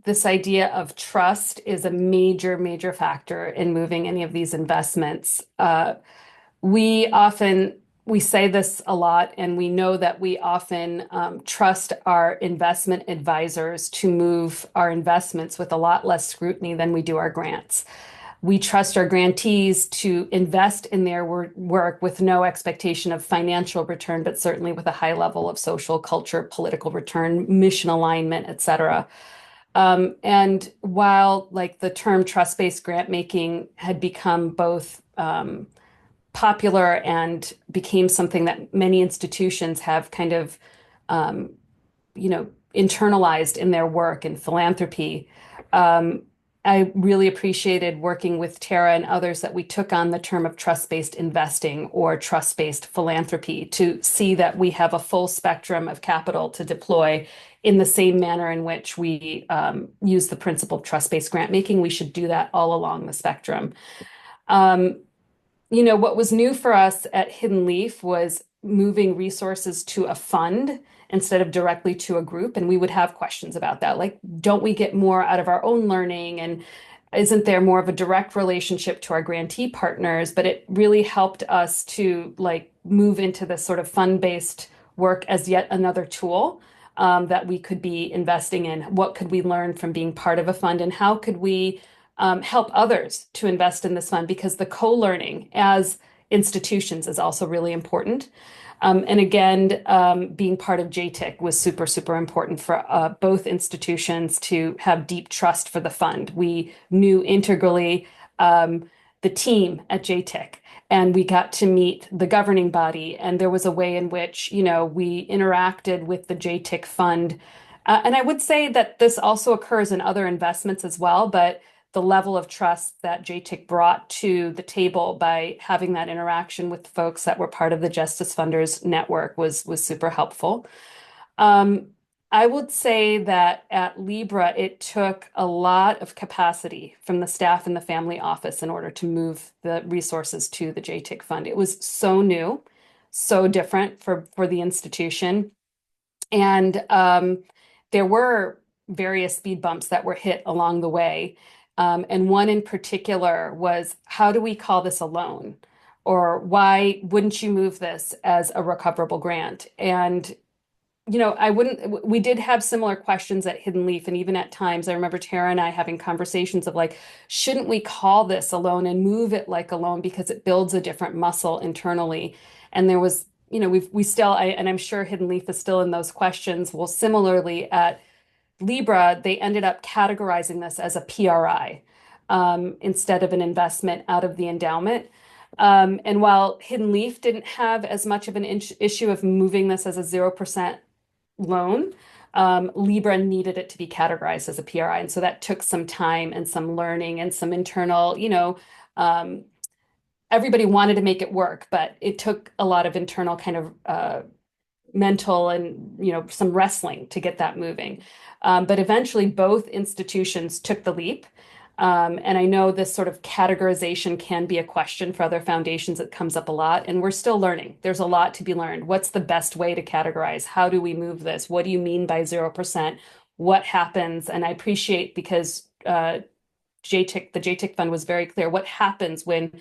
this idea of trust is a major factor in moving any of these investments. We say this a lot, and we know that we often trust our investment advisors to move our investments with a lot less scrutiny than we do our grants. We trust our grantees to invest in their work with no expectation of financial return, but certainly with a high level of social, culture, political return, mission alignment, et cetera. And while the term trust-based grant making had become both popular and became something that many institutions have kind of, internalized in their work in philanthropy, I really appreciated working with Tara and others that we took on the term of trust-based investing or trust-based philanthropy to see that we have a full spectrum of capital to deploy in the same manner in which we use the principle of trust-based grant making. We should do that all along the spectrum. what was new for us at Hidden Leaf was moving resources to a fund instead of directly to a group. And we would have questions about that. Like, don't we get more out of our own learning? And isn't there more of a direct relationship to our grantee partners? But it really helped us to like move into this sort of fund-based work as yet another tool that we could be investing in. What could we learn from being part of a fund, and how could we help others to invest in this fund? Because the co-learning as institutions is also really important. And again, being part of JTIC was super, super important for both institutions to have deep trust for the fund. We knew integrally the team at JTIC, and we got to meet the governing body. And there was a way in which, we interacted with the JTIC fund. And I would say that this also occurs in other investments as well, but the level of trust that JTIC brought to the table by having that interaction with folks that were part of the Justice Funders network was super helpful. I would say that at Libra, it took a lot of capacity from the staff in the family office in order to move the resources to the JTIC fund. It was so new, so different for the institution. And there were various speed bumps that were hit along the way. And one in particular was, how do we call this a loan? Or why wouldn't you move this as a recoverable grant? And, we did have similar questions at Hidden Leaf. And even at times, I remember Tara and I having conversations of like, shouldn't we call this a loan and move it like a loan because it builds a different muscle internally? And there was, we still, and I'm sure Hidden Leaf is still in those questions. Well, similarly at Libra, they ended up categorizing this as a PRI instead of an investment out of the endowment. And while Hidden Leaf didn't have as much of an issue of moving this as a 0% loan, Libra needed it to be categorized as a PRI. And so that took some time and some learning and some internal, everybody wanted to make it work, but it took a lot of internal kind of mental and some wrestling to get that moving. But eventually both institutions took the leap. And I know this sort of categorization can be a question for other foundations. It comes up a lot, and we're still learning. There's a lot to be learned. What's the best way to categorize? How do we move this? What do you mean by 0%? What happens? And I appreciate because the JTIC Fund was very clear. What happens when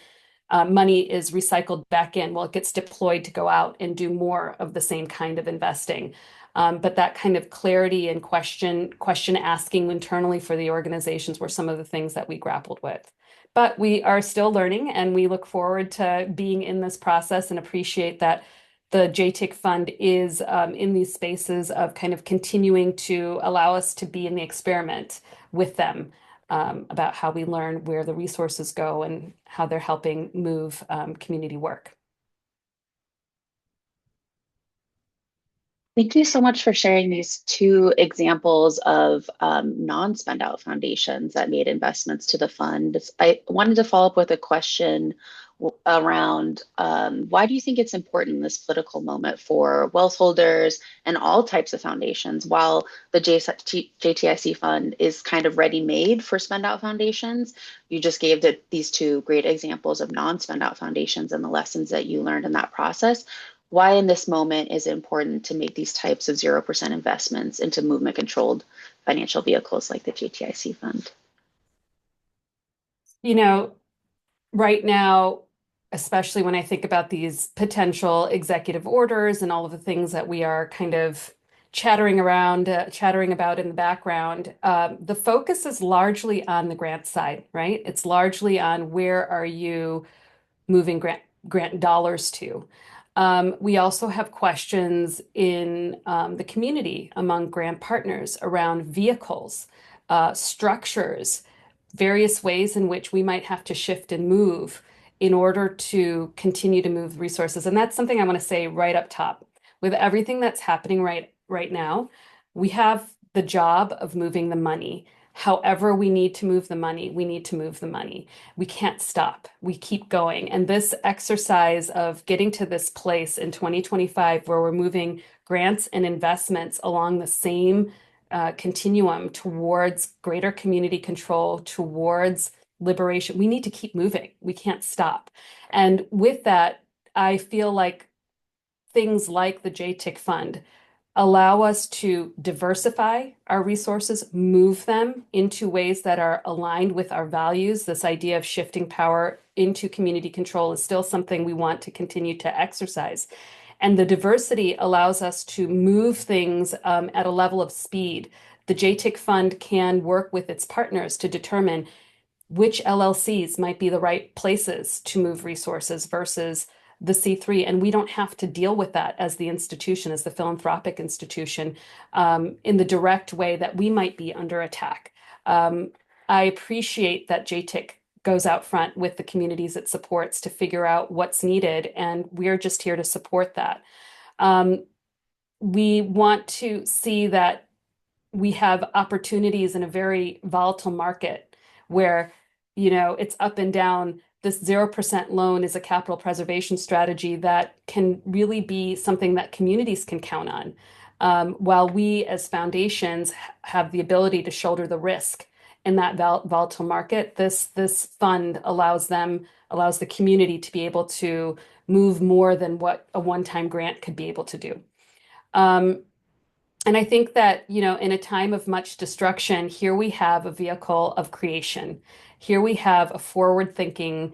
money is recycled back in? Well, it gets deployed to go out and do more of the same kind of investing. But that kind of clarity and question asking internally for the organizations were some of the things that we grappled with. But we are still learning, and we look forward to being in this process and appreciate that the JTIC Fund is in these spaces of kind of continuing to allow us to be in the experiment with them about how we learn where the resources go and how they're helping move community work. Thank you so much for sharing these two examples of non-spend out foundations that made investments to the fund. I wanted to follow up with a question around why do you think it's important in this political moment for wealth holders and all types of foundations, while the JTIC Fund is kind of ready-made for spend out foundations? You just gave these two great examples of non-spend out foundations and the lessons that you learned in that process. Why in this moment is it important to make these types of 0% investments into movement controlled financial vehicles like the JTIC Fund? Right now, especially when I think about these potential executive orders and all of the things that we are kind of chattering about in the background, the focus is largely on the grant side, right? It's largely on where are you moving grant dollars to. We also have questions in the community among grant partners around vehicles, structures, various ways in which we might have to shift and move in order to continue to move resources. And that's something I want to say right up top. With everything that's happening right now, we have the job of moving the money. However we need to move the money, we need to move the money. We can't stop. We keep going. And this exercise of getting to this place in 2025 where we're moving grants and investments along the same continuum towards greater community control, towards liberation. We need to keep moving. We can't stop. And with that, I feel like things like the JTIC Fund allow us to diversify our resources, move them into ways that are aligned with our values. This idea of shifting power into community control is still something we want to continue to exercise. And the diversity allows us to move things at a level of speed. The JTIC Fund can work with its partners to determine which LLCs might be the right places to move resources versus the C3. And we don't have to deal with that as the institution, as the philanthropic institution, in the direct way that we might be under attack. I appreciate that JTIC goes out front with the communities it supports to figure out what's needed, and we're just here to support that. We want to see that we have opportunities in a very volatile market where, it's up and down. This 0% loan is a capital preservation strategy that can really be something that communities can count on, while we as foundations have the ability to shoulder the risk in that volatile market. This fund allows the community to be able to move more than what a one-time grant could be able to do. And I think that, in a time of much destruction, here we have a vehicle of creation. Here we have a forward-thinking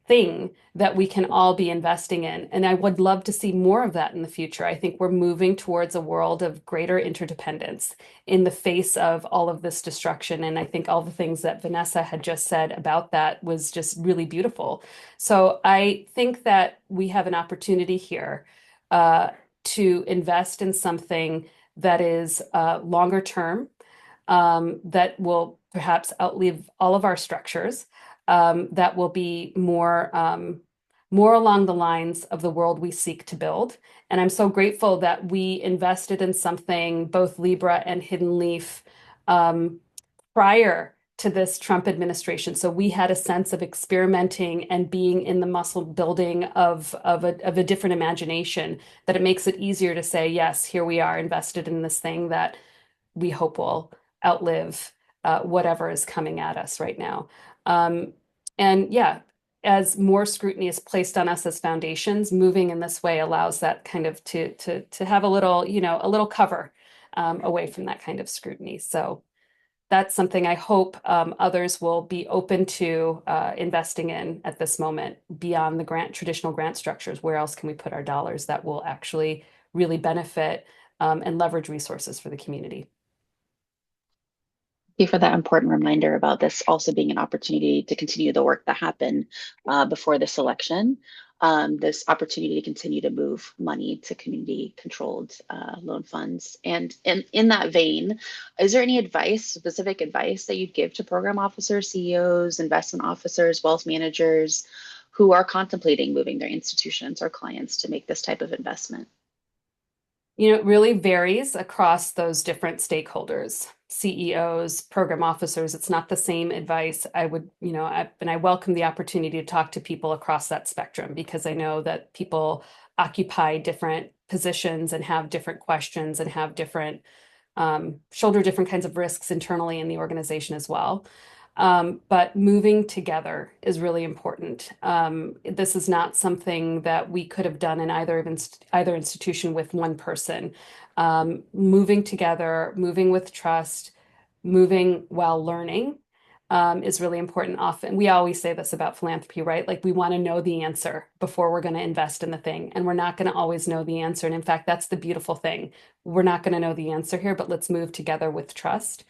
thing that we can all be investing in. And I would love to see more of that in the future. I think we're moving towards a world of greater interdependence in the face of all of this destruction. And I think all the things that Vanessa had just said about that was just really beautiful. So I think that we have an opportunity here to invest in something that is longer term, that will perhaps outlive all of our structures, that will be more along the lines of the world we seek to build. And I'm so grateful that we invested in something, both Libra and Hidden Leaf, prior to this Trump administration. So we had a sense of experimenting and being in the muscle building of a different imagination, that it makes it easier to say, yes, here we are invested in this thing that we hope will outlive whatever is coming at us right now. And yeah, as more scrutiny is placed on us as foundations, moving in this way allows that kind of to have a little cover away from that kind of scrutiny. So that's something I hope others will be open to investing in at this moment, beyond the traditional grant structures. Where else can we put our dollars that will actually really benefit and leverage resources for the community? Thank you for that important reminder about this also being an opportunity to continue the work that happened before this election. This opportunity to continue to move money to community-controlled loan funds. And in that vein, is there any specific advice that you'd give to program officers, CEOs, investment officers, wealth managers who are contemplating moving their institutions or clients to make this type of investment? It really varies across those different stakeholders, CEOs, program officers. It's not the same advice. I welcome the opportunity to talk to people across that spectrum, because I know that people occupy different positions and have different questions and have shoulder different kinds of risks internally in the organization as well. But moving together is really important. This is not something that we could have done in either institution with one person. Moving together, moving with trust, moving while learning is really important. Often, we always say this about philanthropy, right? Like, we want to know the answer before we're going to invest in the thing, and we're not going to always know the answer. And in fact, that's the beautiful thing. We're not going to know the answer here, but let's move together with trust.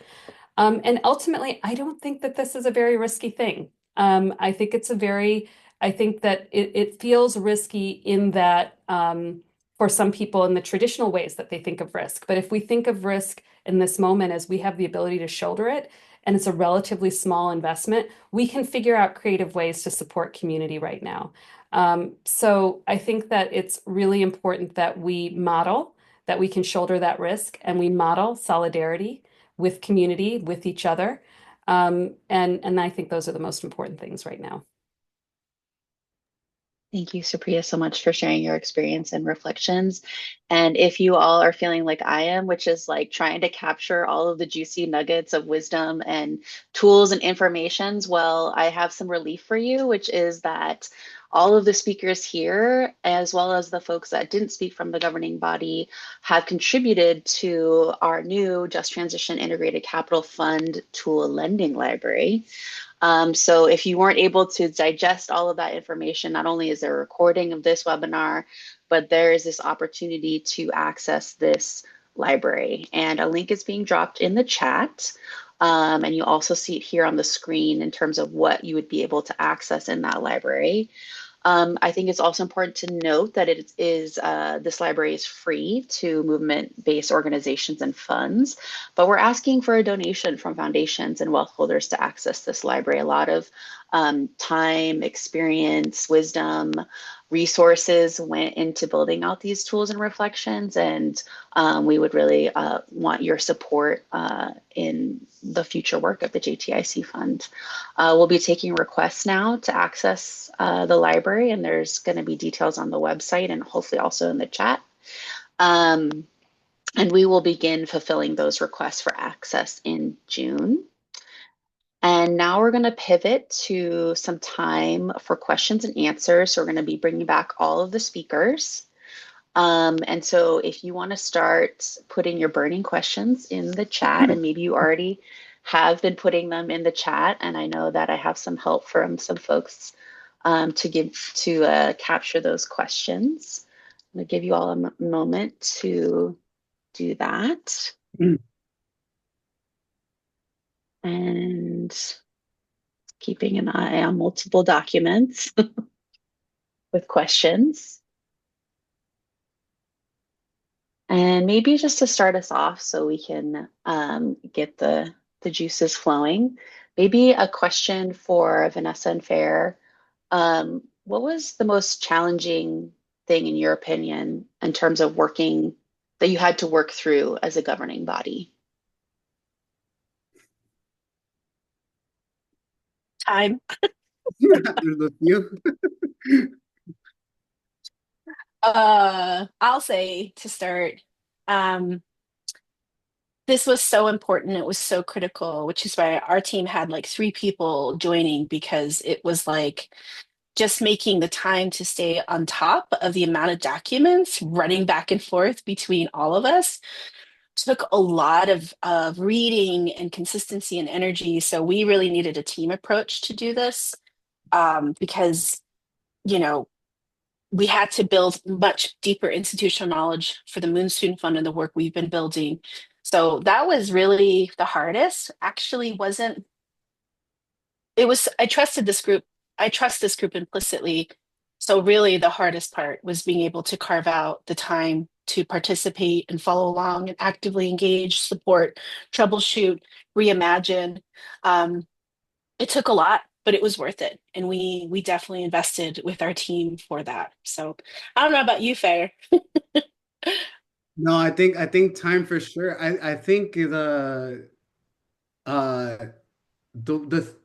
And ultimately, I don't think that this is a very risky thing. I think that it feels risky in that for some people in the traditional ways that they think of risk. But if we think of risk in this moment as we have the ability to shoulder it, and it's a relatively small investment, we can figure out creative ways to support community right now. So I think that it's really important that we model that we can shoulder that risk, and we model solidarity with community, with each other. And I think those are the most important things right now. Thank you, Supriya, so much for sharing your experience and reflections. And if you all are feeling like I am, which is like trying to capture all of the juicy nuggets of wisdom and tools and informations, well, I have some relief for you, which is that all of the speakers here, as well as the folks that didn't speak from the governing body, have contributed to our new Just Transition Integrated Capital Fund tool lending library. So if you weren't able to digest all of that information, not only is there a recording of this webinar, but there is this opportunity to access this library. And a link is being dropped in the chat. And you also see it here on the screen in terms of what you would be able to access in that library. I think it's also important to note that this library is free to movement-based organizations and funds, but we're asking for a donation from foundations and wealth holders to access this library. A lot of time, experience, wisdom, resources went into building out these tools and reflections, and we would really want your support in the future work of the JTIC Fund. We'll be taking requests now to access the library, and there's going to be details on the website and hopefully also in the chat. And we will begin fulfilling those requests for access in June. And now we're going to pivot to some time for questions and answers. So we're going to be bringing back all of the speakers. And so if you want to start putting your burning questions in the chat, and maybe you already have been putting them in the chat, and I know that I have some help from some folks to capture those questions. I'm going to give you all a moment to do that. And keeping an eye on multiple documents with questions. And maybe just to start us off so we can get the juices flowing, maybe a question for Vanessa and Fair. What was the most challenging thing in your opinion in terms of working that you had to work through as a governing body? Time. There's a few. I'll say to start, this was so important. It was so critical, which is why our team had like 3 people joining, because it was like just making the time to stay on top of the amount of documents running back and forth between all of us took a lot of reading and consistency and energy. So we really needed a team approach to do this, because, you know, we had to build much deeper institutional knowledge for the Moon Student Fund and the work we've been building. So that was really the hardest. Actually, wasn't it was I trusted this group. I trust this group implicitly. So really the hardest part was being able to carve out the time to participate and follow along and actively engage, support, troubleshoot, reimagine. It took a lot, but it was worth it. And we definitely invested with our team for that. So I don't know about you, Faye. No, I think time for sure. I think uh the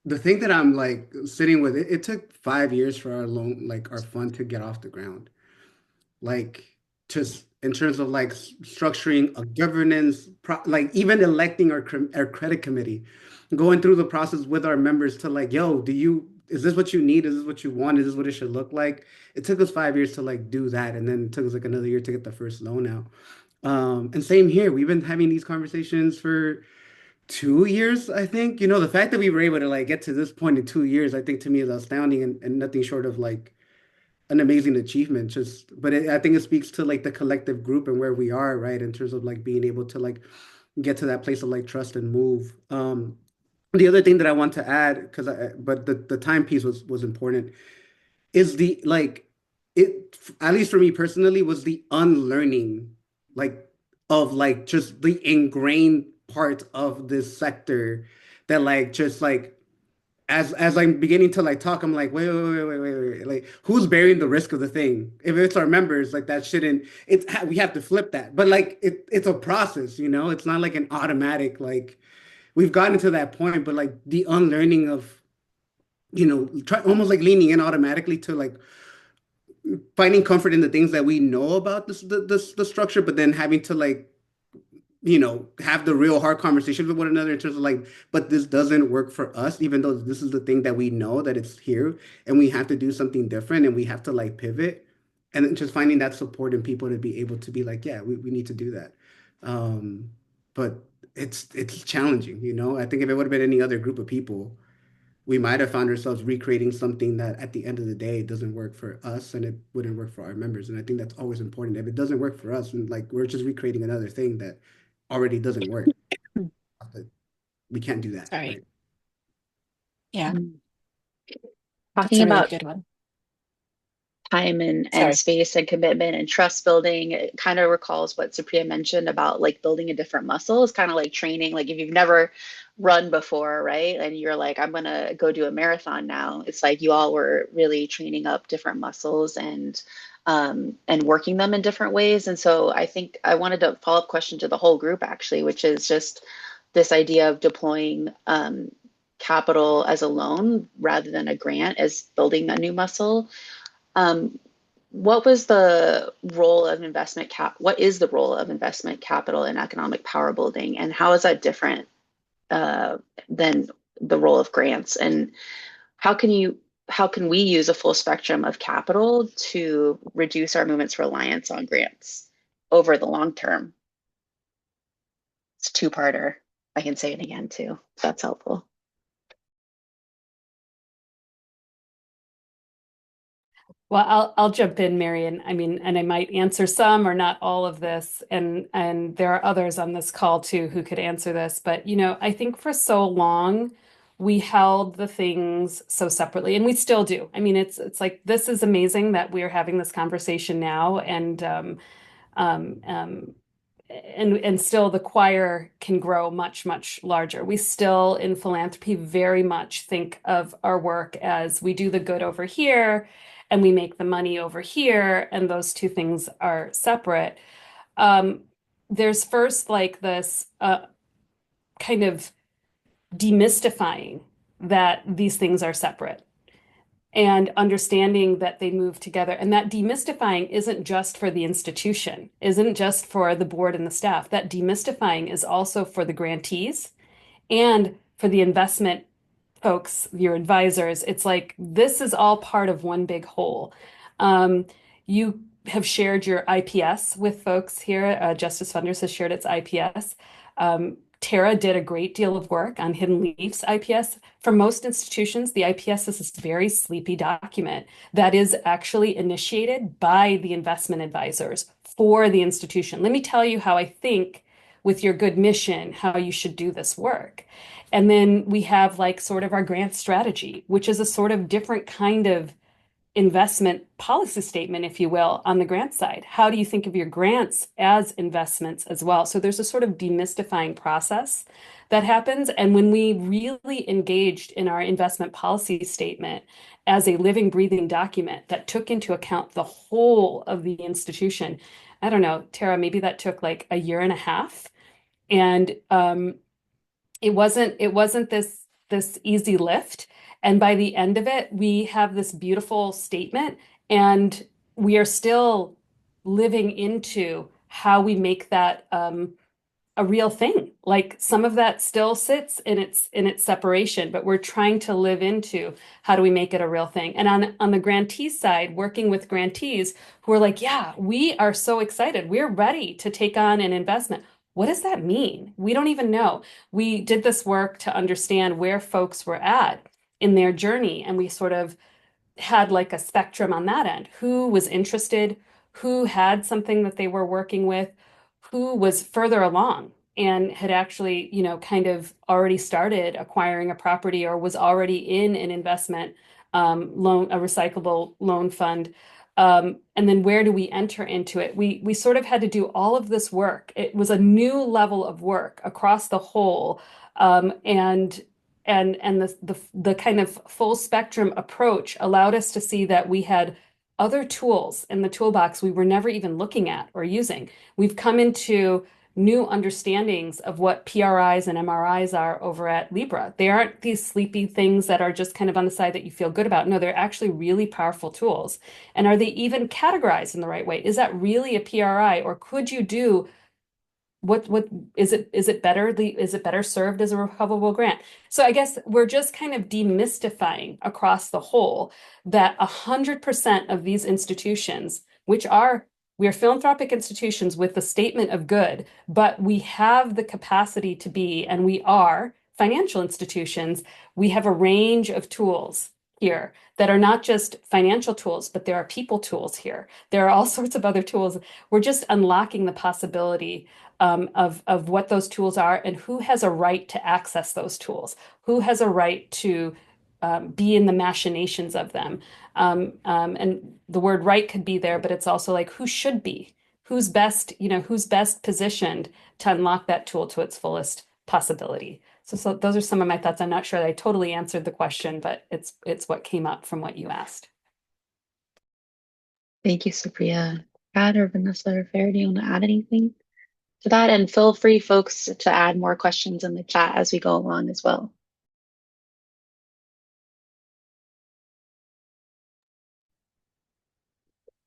the thing that I'm like sitting with it took 5 years for our loan, like our fund to get off the ground. Like just in terms of like structuring a governance, like even electing our credit committee, going through the process with our members to like, yo, is this what you need? Is this what you want? Is this what it should look like? It took us 5 years to like do that, and then it took us like another year to get the first loan out. And same here, we've been having these conversations for 2 years, I think. The fact that we were able to like get to this point in 2 years, I think to me is astounding and nothing short of like an amazing achievement. I think it speaks to like the collective group and where we are, right? In terms of like being able to like get to that place of like trust and move. The other thing that I want to add, but the time piece was important, is the like it at least for me personally was the unlearning like of like just the ingrained part of this sector that like just like as I'm beginning to like talk, I'm like, wait. Like, who's bearing the risk of the thing? If it's our members, like that shouldn't, we have to flip that. But like it's a process, it's not like an automatic, like we've gotten to that point, but like the unlearning of try almost like leaning in automatically to like finding comfort in the things that we know about the structure, but then having to like have the real hard conversations with one another in terms of like, but this doesn't work for us, even though this is the thing that we know that it's here and we have to do something different and we have to like pivot. And then just finding that support in people to be able to be like, yeah, we need to do that. Um, but it's challenging, I think if it would have been any other group of people, we might have found ourselves recreating something that at the end of the day doesn't work for us and it wouldn't work for our members. And I think that's always important. If it doesn't work for us, and like we're just recreating another thing that already doesn't work. But we can't do that, Sorry. right? Yeah, that's Talking a really about good one. time and Sorry. space and commitment and trust building, it kind of recalls what Supriya mentioned about like building a different muscle. It's kind of like training. Like if you've never run before, right? And you're like, I'm gonna go do a marathon now. It's like you all were really training up different muscles and working them in different ways. And so I think I wanted a follow-up question to the whole group actually, which is just this idea of deploying capital as a loan rather than a grant as building a new muscle. What was the role of what is the role of investment capital in economic power building, and how is that different than the role of grants? And how can we use a full spectrum of capital to reduce our movement's reliance on grants over the long term? It's a two-parter. I can say it again too, if that's helpful. Well, I'll jump in, Marion. I mean, and I might answer some or not all of this, and there are others on this call too who could answer this. But I think for so long we held the things so separately, and we still do. I mean, it's like this is amazing that we're having this conversation now, and um, um, and still the choir can grow much, much larger. We still in philanthropy very much think of our work as we do the good over here and we make the money over here, and those two things are separate. There's first like this kind of demystifying that these things are separate and understanding that they move together. And that demystifying isn't just for the institution, isn't just for the board and the staff. That demystifying is also for the grantees and for the investment folks, your advisors. It's like this is all part of one big whole. You have shared your IPS with folks here. Justice Funders has shared its IPS. Tara did a great deal of work on Hidden Leaf's IPS. For most institutions, the IPS is this very sleepy document that is actually initiated by the investment advisors for the institution. Let me tell you how I think with your good mission, how you should do this work. And then we have like sort of our grant strategy, which is a sort of different kind of investment policy statement, if you will, on the grant side. How do you think of your grants as investments as well? So there's a sort of demystifying process that happens. And when we really engaged in our investment policy statement as a living, breathing document that took into account the whole of the institution, I don't know, Tara, maybe that took like a year and a half. And it wasn't this easy lift. And by the end of it, we have this beautiful statement, and we are still living into how we make that a real thing. Like some of that still sits in its separation, but we're trying to live into how do we make it a real thing. And on the grantee side, working with grantees who are like, yeah, we are so excited. We're ready to take on an investment. What does that mean? We don't even know. We did this work to understand where folks were at in their journey, and we sort of had like a spectrum on that end. Who was interested, who had something that they were working with, who was further along and had actually, kind of already started acquiring a property or was already in an investment loan, a recyclable loan fund. And then where do we enter into it? We sort of had to do all of this work. It was a new level of work across the whole, and the kind of full spectrum approach allowed us to see that we had other tools in the toolbox we were never even looking at or using. We've come into new understandings of what PRIs and MRIs are over at Libra. They aren't these sleepy things that are just kind of on the side that you feel good about. No, they're actually really powerful tools. And are they even categorized in the right way? Is that really a PRI, or could you do what is it better served as a recoverable grant? So I guess we're just kind of demystifying across the whole that 100% of these institutions, we are philanthropic institutions with the statement of good, but we have the capacity to be, and we are financial institutions. We have a range of tools here that are not just financial tools, but there are people tools here. There are all sorts of other tools. We're just unlocking the possibility of what those tools are and who has a right to access those tools, who has a right to be in the machinations of them. And the word right could be there, but it's also like who should be, who's best positioned to unlock that tool to its fullest possibility. So those are some of my thoughts. I'm not sure that I totally answered the question, but it's what came up from what you asked. Thank you, Supriya. Pat or Vanessa or Farah, do you want to add anything to that? And feel free, folks, to add more questions in the chat as we go along as well.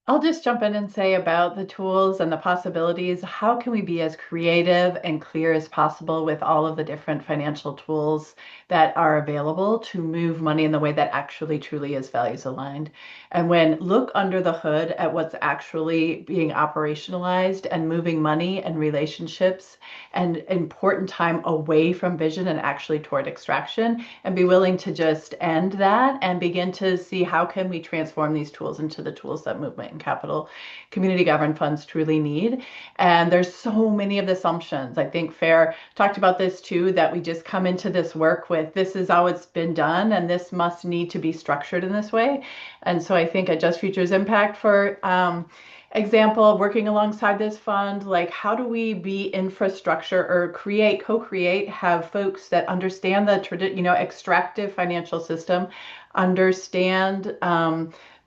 I'll just jump in and say about the tools and the possibilities. How can we be as creative and clear as possible with all of the different financial tools that are available to move money in the way that actually truly is values aligned? And when look under the hood at what's actually being operationalized and moving money and relationships and important time away from vision and actually toward extraction, and be willing to just end that and begin to see how can we transform these tools into the tools that movement and capital community governed funds truly need. And there's so many of the assumptions. I think Fair talked about this too, that we just come into this work with this is how it's been done and this must need to be structured in this way. And so I think at Just Futures Impact, for example, working alongside this fund, like how do we be infrastructure or co-create, have folks that understand the extractive financial system, understand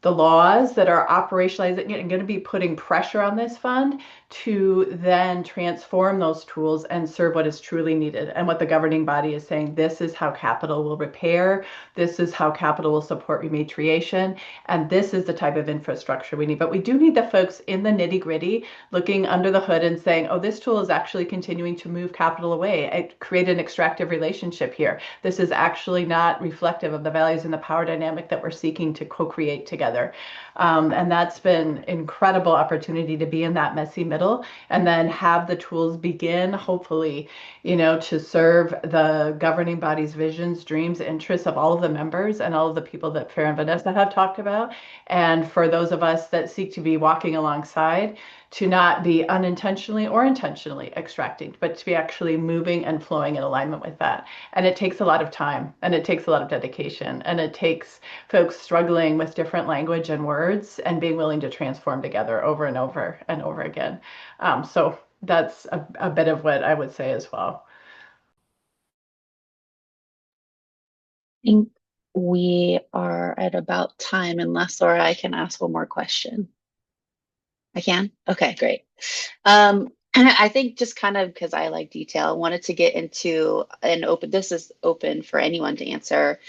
the laws that are operationalizing it and going to be putting pressure on this fund to then transform those tools and serve what is truly needed. And what the governing body is saying, this is how capital will repair, this is how capital will support repatriation, and this is the type of infrastructure we need. But we do need the folks in the nitty gritty looking under the hood and saying, oh, this tool is actually continuing to move capital away, create an extractive relationship here. This is actually not reflective of the values and the power dynamic that we're seeking to co-create together. And that's been incredible opportunity to be in that messy middle and then have the tools begin, hopefully, to serve the governing body's visions, dreams, interests of all of the members and all of the people that Farah and Vanessa have talked about. And for those of us that seek to be walking alongside, to not be unintentionally or intentionally extracting, but to be actually moving and flowing in alignment with that. And it takes a lot of time and it takes a lot of dedication and it takes folks struggling with different language and words and being willing to transform together over and over and over again. So that's a bit of what I would say as well. I think we are at about time, unless Laura, I can ask one more question. I can? Okay, great. I think just kind of because I like detail, I wanted to get into this is open for anyone to answer.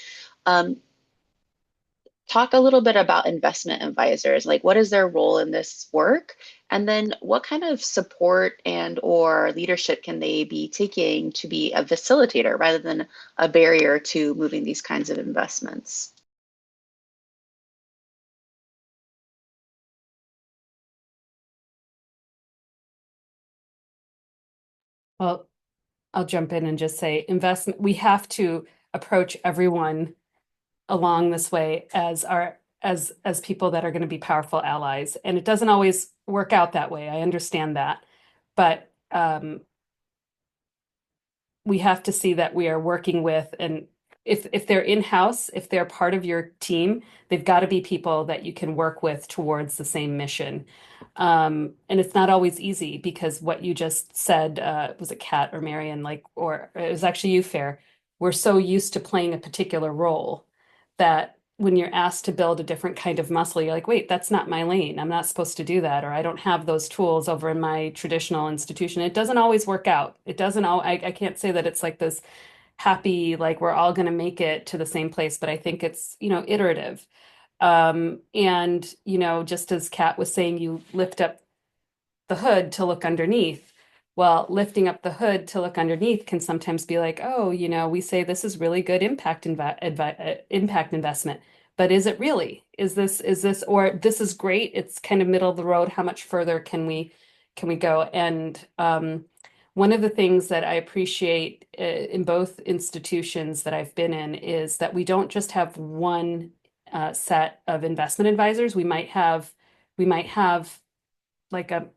Talk a little bit about investment advisors, like what is their role in this work? And then what kind of support and or leadership can they be taking to be a facilitator rather than a barrier to moving these kinds of investments? Well, I'll jump in and just say we have to approach everyone along this way as people that are going to be powerful allies. And it doesn't always work out that way. I understand that. But we have to see that we are working with, and if they're in-house, if they're part of your team, they've got to be people that you can work with towards the same mission. And it's not always easy because what you just said, was it Kat or Marion, or it was actually you, Fair. We're so used to playing a particular role that when you're asked to build a different kind of muscle, you're like, wait, that's not my lane. I'm not supposed to do that, or I don't have those tools over in my traditional institution. It doesn't always work out. It doesn't all, I can't say that it's like this happy, like we're all going to make it to the same place, but I think it's, iterative. And, just as Kat was saying, you lift up the hood to look underneath. Well, lifting up the hood to look underneath can sometimes be like, oh, we say this is really good impact investment, but is it really? Is this, or this is great, it's kind of middle of the road. How much further can we go? And one of the things that I appreciate in both institutions that I've been in is that we don't just have one set of investment advisors. We might have like a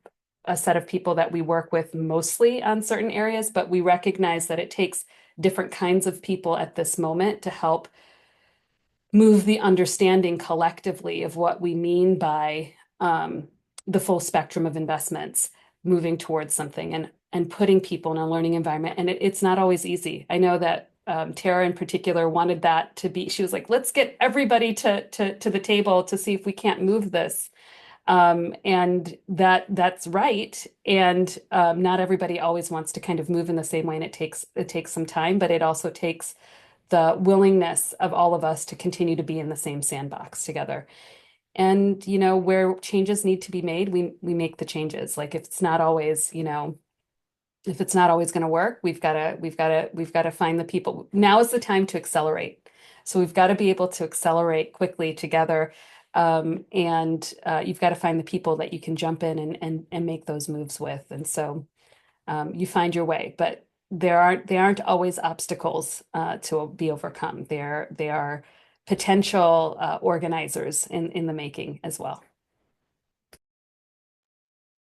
set of people that we work with mostly on certain areas, but we recognize that it takes different kinds of people at this moment to help move the understanding collectively of what we mean by the full spectrum of investments, moving towards something and putting people in a learning environment. And it's not always easy. I know that Tara in particular wanted that to be, she was like, let's get everybody to the table to see if we can't move this. And that's right. And not everybody always wants to kind of move in the same way, and it takes some time, but it also takes the willingness of all of us to continue to be in the same sandbox together. And where changes need to be made, we make the changes. Like if it's not always, if it's not always going to work, we've got to find the people. Now is the time to accelerate. So we've got to be able to accelerate quickly together. And you've got to find the people that you can jump in and make those moves with. And so you find your way, but they aren't always obstacles to be overcome. They are potential organizers in the making as well.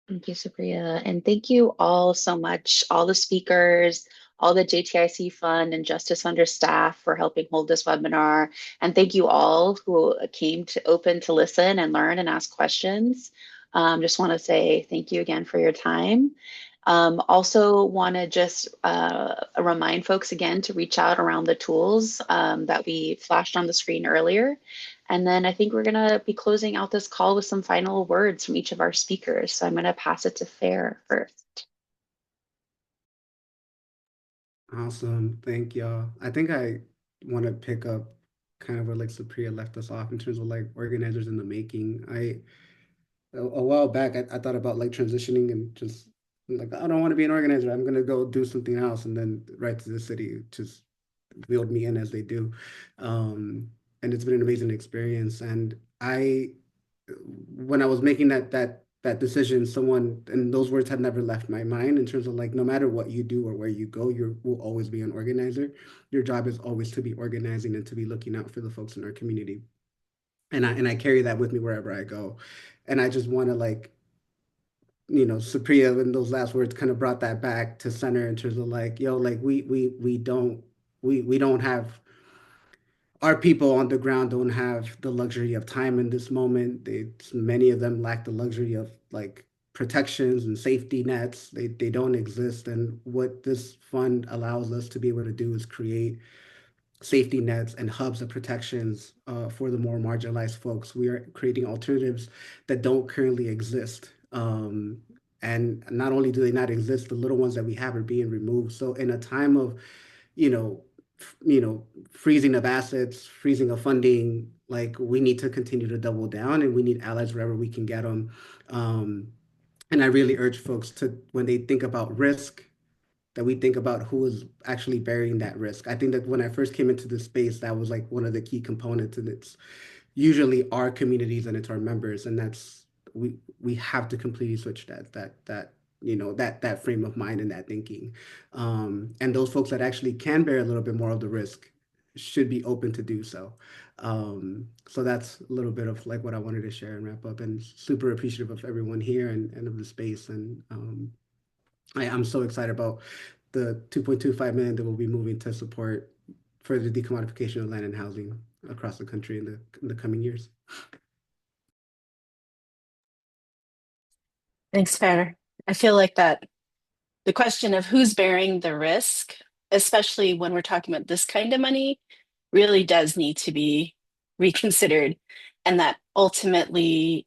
Thank you, Supriya. And thank you all so much, all the speakers, all the JTIC Fund and Justice Funder staff for helping hold this webinar. And thank you all who came open to listen and learn and ask questions. Just want to say thank you again for your time. Also want to just remind folks again to reach out around the tools that we flashed on the screen earlier. And then I think we're going to be closing out this call with some final words from each of our speakers. So I'm going to pass it to Fair first. Awesome. Thank y'all. I think I want to pick up kind of where like Supriya left us off in terms of like organizers in the making. A while back, I thought about like transitioning and just like, I don't want to be an organizer. I'm going to go do something else. And then right to the city just wheeled me in as they do. And it's been an amazing experience. And when I was making that decision, someone, and those words had never left my mind in terms of like, no matter what you do or where you go, you will always be an organizer. Your job is always to be organizing and to be looking out for the folks in our community. And I carry that with me wherever I go. And I just want to like, Supriya in those last words kind of brought that back to center in terms of like, like we don't have, our people on the ground don't have the luxury of time in this moment. Many of them lack the luxury of like protections and safety nets. They don't exist. And what this fund allows us to be able to do is create safety nets and hubs of protections for the more marginalized folks. We are creating alternatives that don't currently exist. And not only do they not exist, the little ones that we have are being removed. So in a time of, freezing of assets, freezing of funding, like we need to continue to double down, and we need allies wherever we can get them. And I really urge folks to, when they think about risk, that we think about who is actually bearing that risk. I think that when I first came into this space, that was like one of the key components, and it's usually our communities and it's our members, and that's we have to completely switch that frame of mind and that thinking. And those folks that actually can bear a little bit more of the risk should be open to do so. So that's a little bit of like what I wanted to share and wrap up, and super appreciative of everyone here and of the space. And I'm so excited about the 2.25 million that we'll be moving to support further decommodification of land and housing across the country in the coming years. Thanks, Fair. I feel like that the question of who's bearing the risk, especially when we're talking about this kind of money, really does need to be reconsidered, and that ultimately,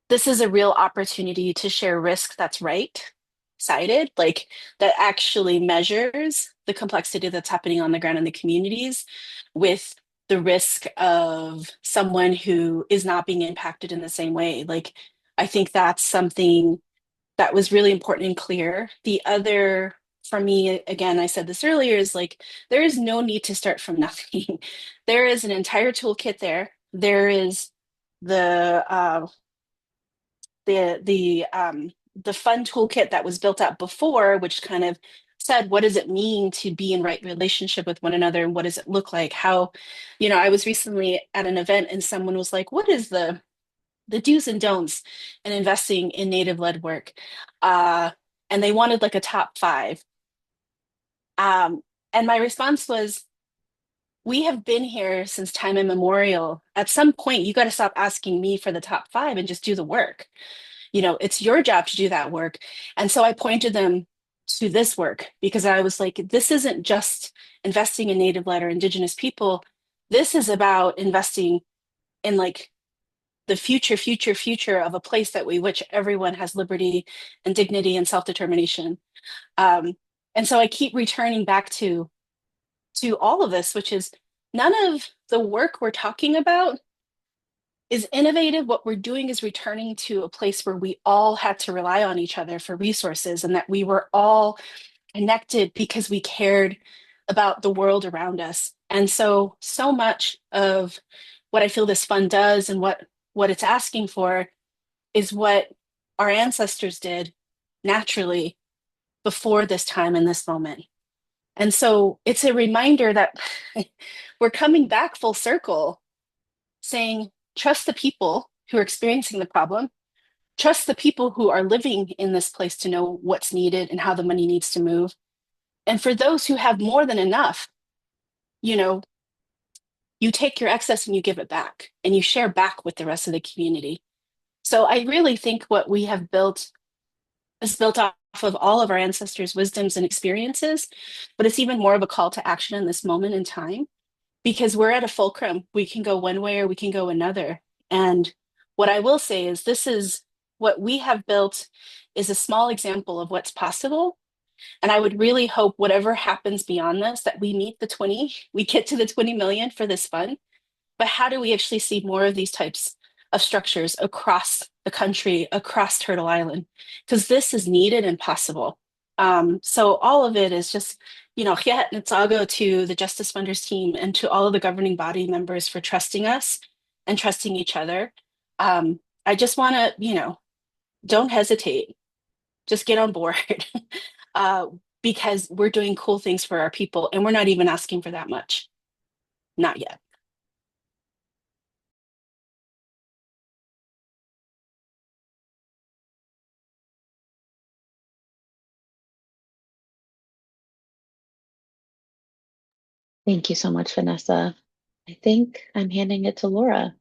this is a real opportunity to share risk that's right-sided, like that actually measures the complexity that's happening on the ground in the communities with the risk of someone who is not being impacted in the same way. Like, I think that's something that was really important and clear. The other, for me, again, I said this earlier, is like, there is no need to start from nothing. There is an entire toolkit there. There is the the fund toolkit that was built up before, which kind of said, what does it mean to be in right relationship with one another, and what does it look like? How, I was recently at an event and someone was like, what is the do's and don'ts in investing in native-led work? And they wanted like a top 5. And my response was, we have been here since time immemorial. At some point, you got to stop asking me for the top 5 and just do the work. It's your job to do that work. And so I pointed them to this work because I was like, this isn't just investing in native-led or indigenous people. This is about investing in like the future of a place which everyone has liberty and dignity and self-determination. And so I keep returning back to all of this, which is none of the work we're talking about is innovative. What we're doing is returning to a place where we all had to rely on each other for resources, and that we were all connected because we cared about the world around us. And so much of what I feel this fund does and what it's asking for is what our ancestors did naturally before this time and this moment. And so it's a reminder that we're coming back full circle, saying, trust the people who are experiencing the problem, trust the people who are living in this place to know what's needed and how the money needs to move. And for those who have more than enough, you take your excess and you give it back and you share back with the rest of the community. So I really think what we have built is built off of all of our ancestors' wisdoms and experiences, but it's even more of a call to action in this moment in time because we're at a fulcrum. We can go one way or we can go another. And what I will say is this is what we have built is a small example of what's possible. And I would really hope whatever happens beyond this, that we get to the 20 million for this fund. But how do we actually see more of these types of structures across the country, across Turtle Island? Because this is needed and possible. So all of it is just, Hiet Nitsago to the Justice Funders team and to all of the governing body members for trusting us and trusting each other. I just want to, don't hesitate. Just get on board because we're doing cool things for our people and we're not even asking for that much. Not yet. Thank you so much, Vanessa. I think I'm handing it to Laura.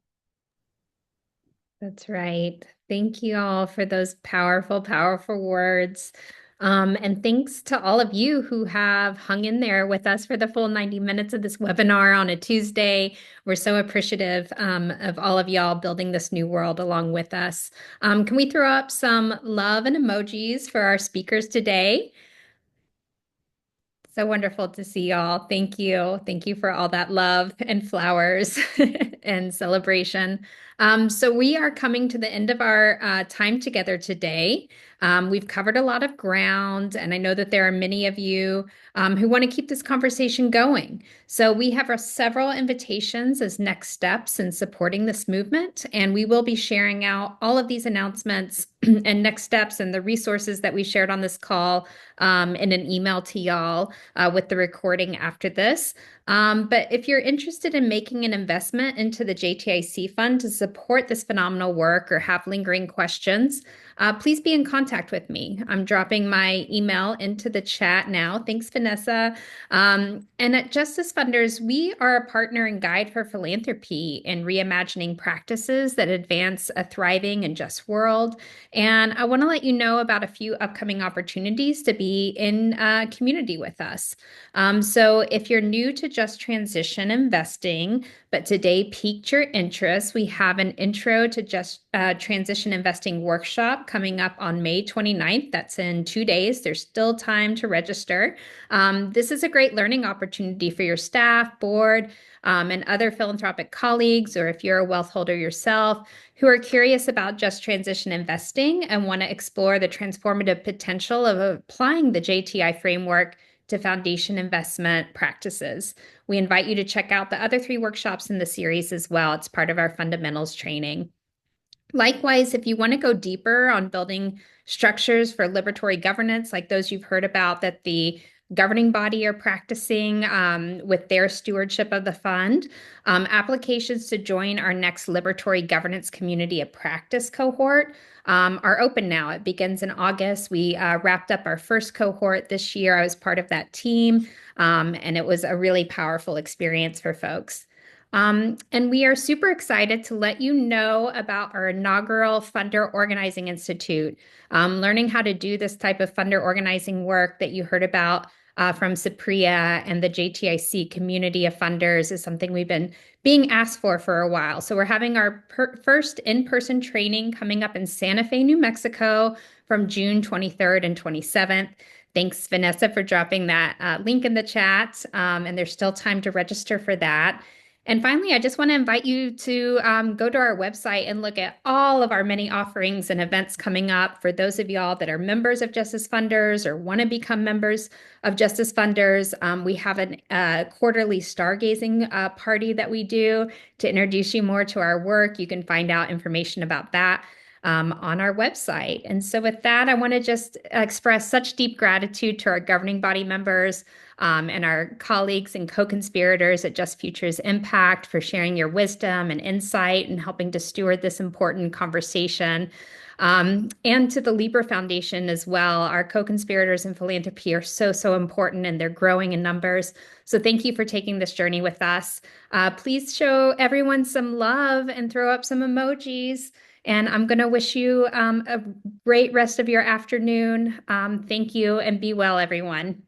That's right. Thank you all for those powerful, powerful words. And thanks to all of you who have hung in there with us for the full 90 minutes of this webinar on a Tuesday. We're so appreciative of all of y'all building this new world along with us. Can we throw up some love and emojis for our speakers today? So wonderful to see y'all. Thank you. Thank you for all that love and flowers and celebration. So we are coming to the end of our time together today. We've covered a lot of ground, and I know that there are many of you who want to keep this conversation going. So we have several invitations as next steps in supporting this movement, and we will be sharing out all of these announcements and next steps and the resources that we shared on this call in an email to y'all with the recording after this. But if you're interested in making an investment into the JTIC Fund to support this phenomenal work or have lingering questions, please be in contact with me. I'm dropping my email into the chat now. Thanks, Vanessa. And at Justice Funders, we are a partner and guide for philanthropy in reimagining practices that advance a thriving and just world. And I want to let you know about a few upcoming opportunities to be in community with us. So if you're new to just transition investing, but today piqued your interest, we have an intro to just transition investing workshop coming up on May 29th. That's in 2 days. There's still time to register. This is a great learning opportunity for your staff, board, and other philanthropic colleagues, or if you're a wealth holder yourself, who are curious about just transition investing and want to explore the transformative potential of applying the JTI framework to foundation investment practices. We invite you to check out the other 3 workshops in the series as well. It's part of our fundamentals training. Likewise, if you want to go deeper on building structures for liberatory governance, like those you've heard about that the governing body are practicing with their stewardship of the fund, applications to join our next liberatory governance community of practice cohort are open now. It begins in August. We wrapped up our first cohort this year. I was part of that team, and it was a really powerful experience for folks. And we are super excited to let you know about our inaugural Funder Organizing Institute. Learning how to do this type of funder organizing work that you heard about from Supriya and the JTIC community of funders is something we've been being asked for a while. So we're having our first in-person training coming up in Santa Fe, New Mexico from June 23rd and 27th. Thanks, Vanessa, for dropping that link in the chat. And there's still time to register for that. And finally, I just want to invite you to go to our website and look at all of our many offerings and events coming up for those of y'all that are members of Justice Funders or want to become members of Justice Funders. We have a quarterly stargazing party that we do to introduce you more to our work. You can find out information about that on our website. And so with that, I want to just express such deep gratitude to our governing body members and our colleagues and co-conspirators at Just Futures Impact for sharing your wisdom and insight and helping to steward this important conversation. And to the Libra Foundation as well. Our co-conspirators in philanthropy are so important, and they're growing in numbers. So thank you for taking this journey with us. Please show everyone some love and throw up some emojis. And I'm going to wish you a great rest of your afternoon. Thank you, and be well, everyone.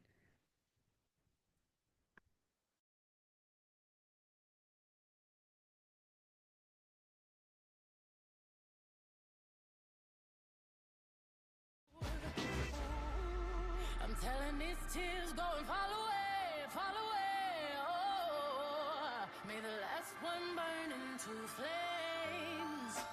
I'm telling these tears go and fall away, fall away. Oh, may the last one burn into flames.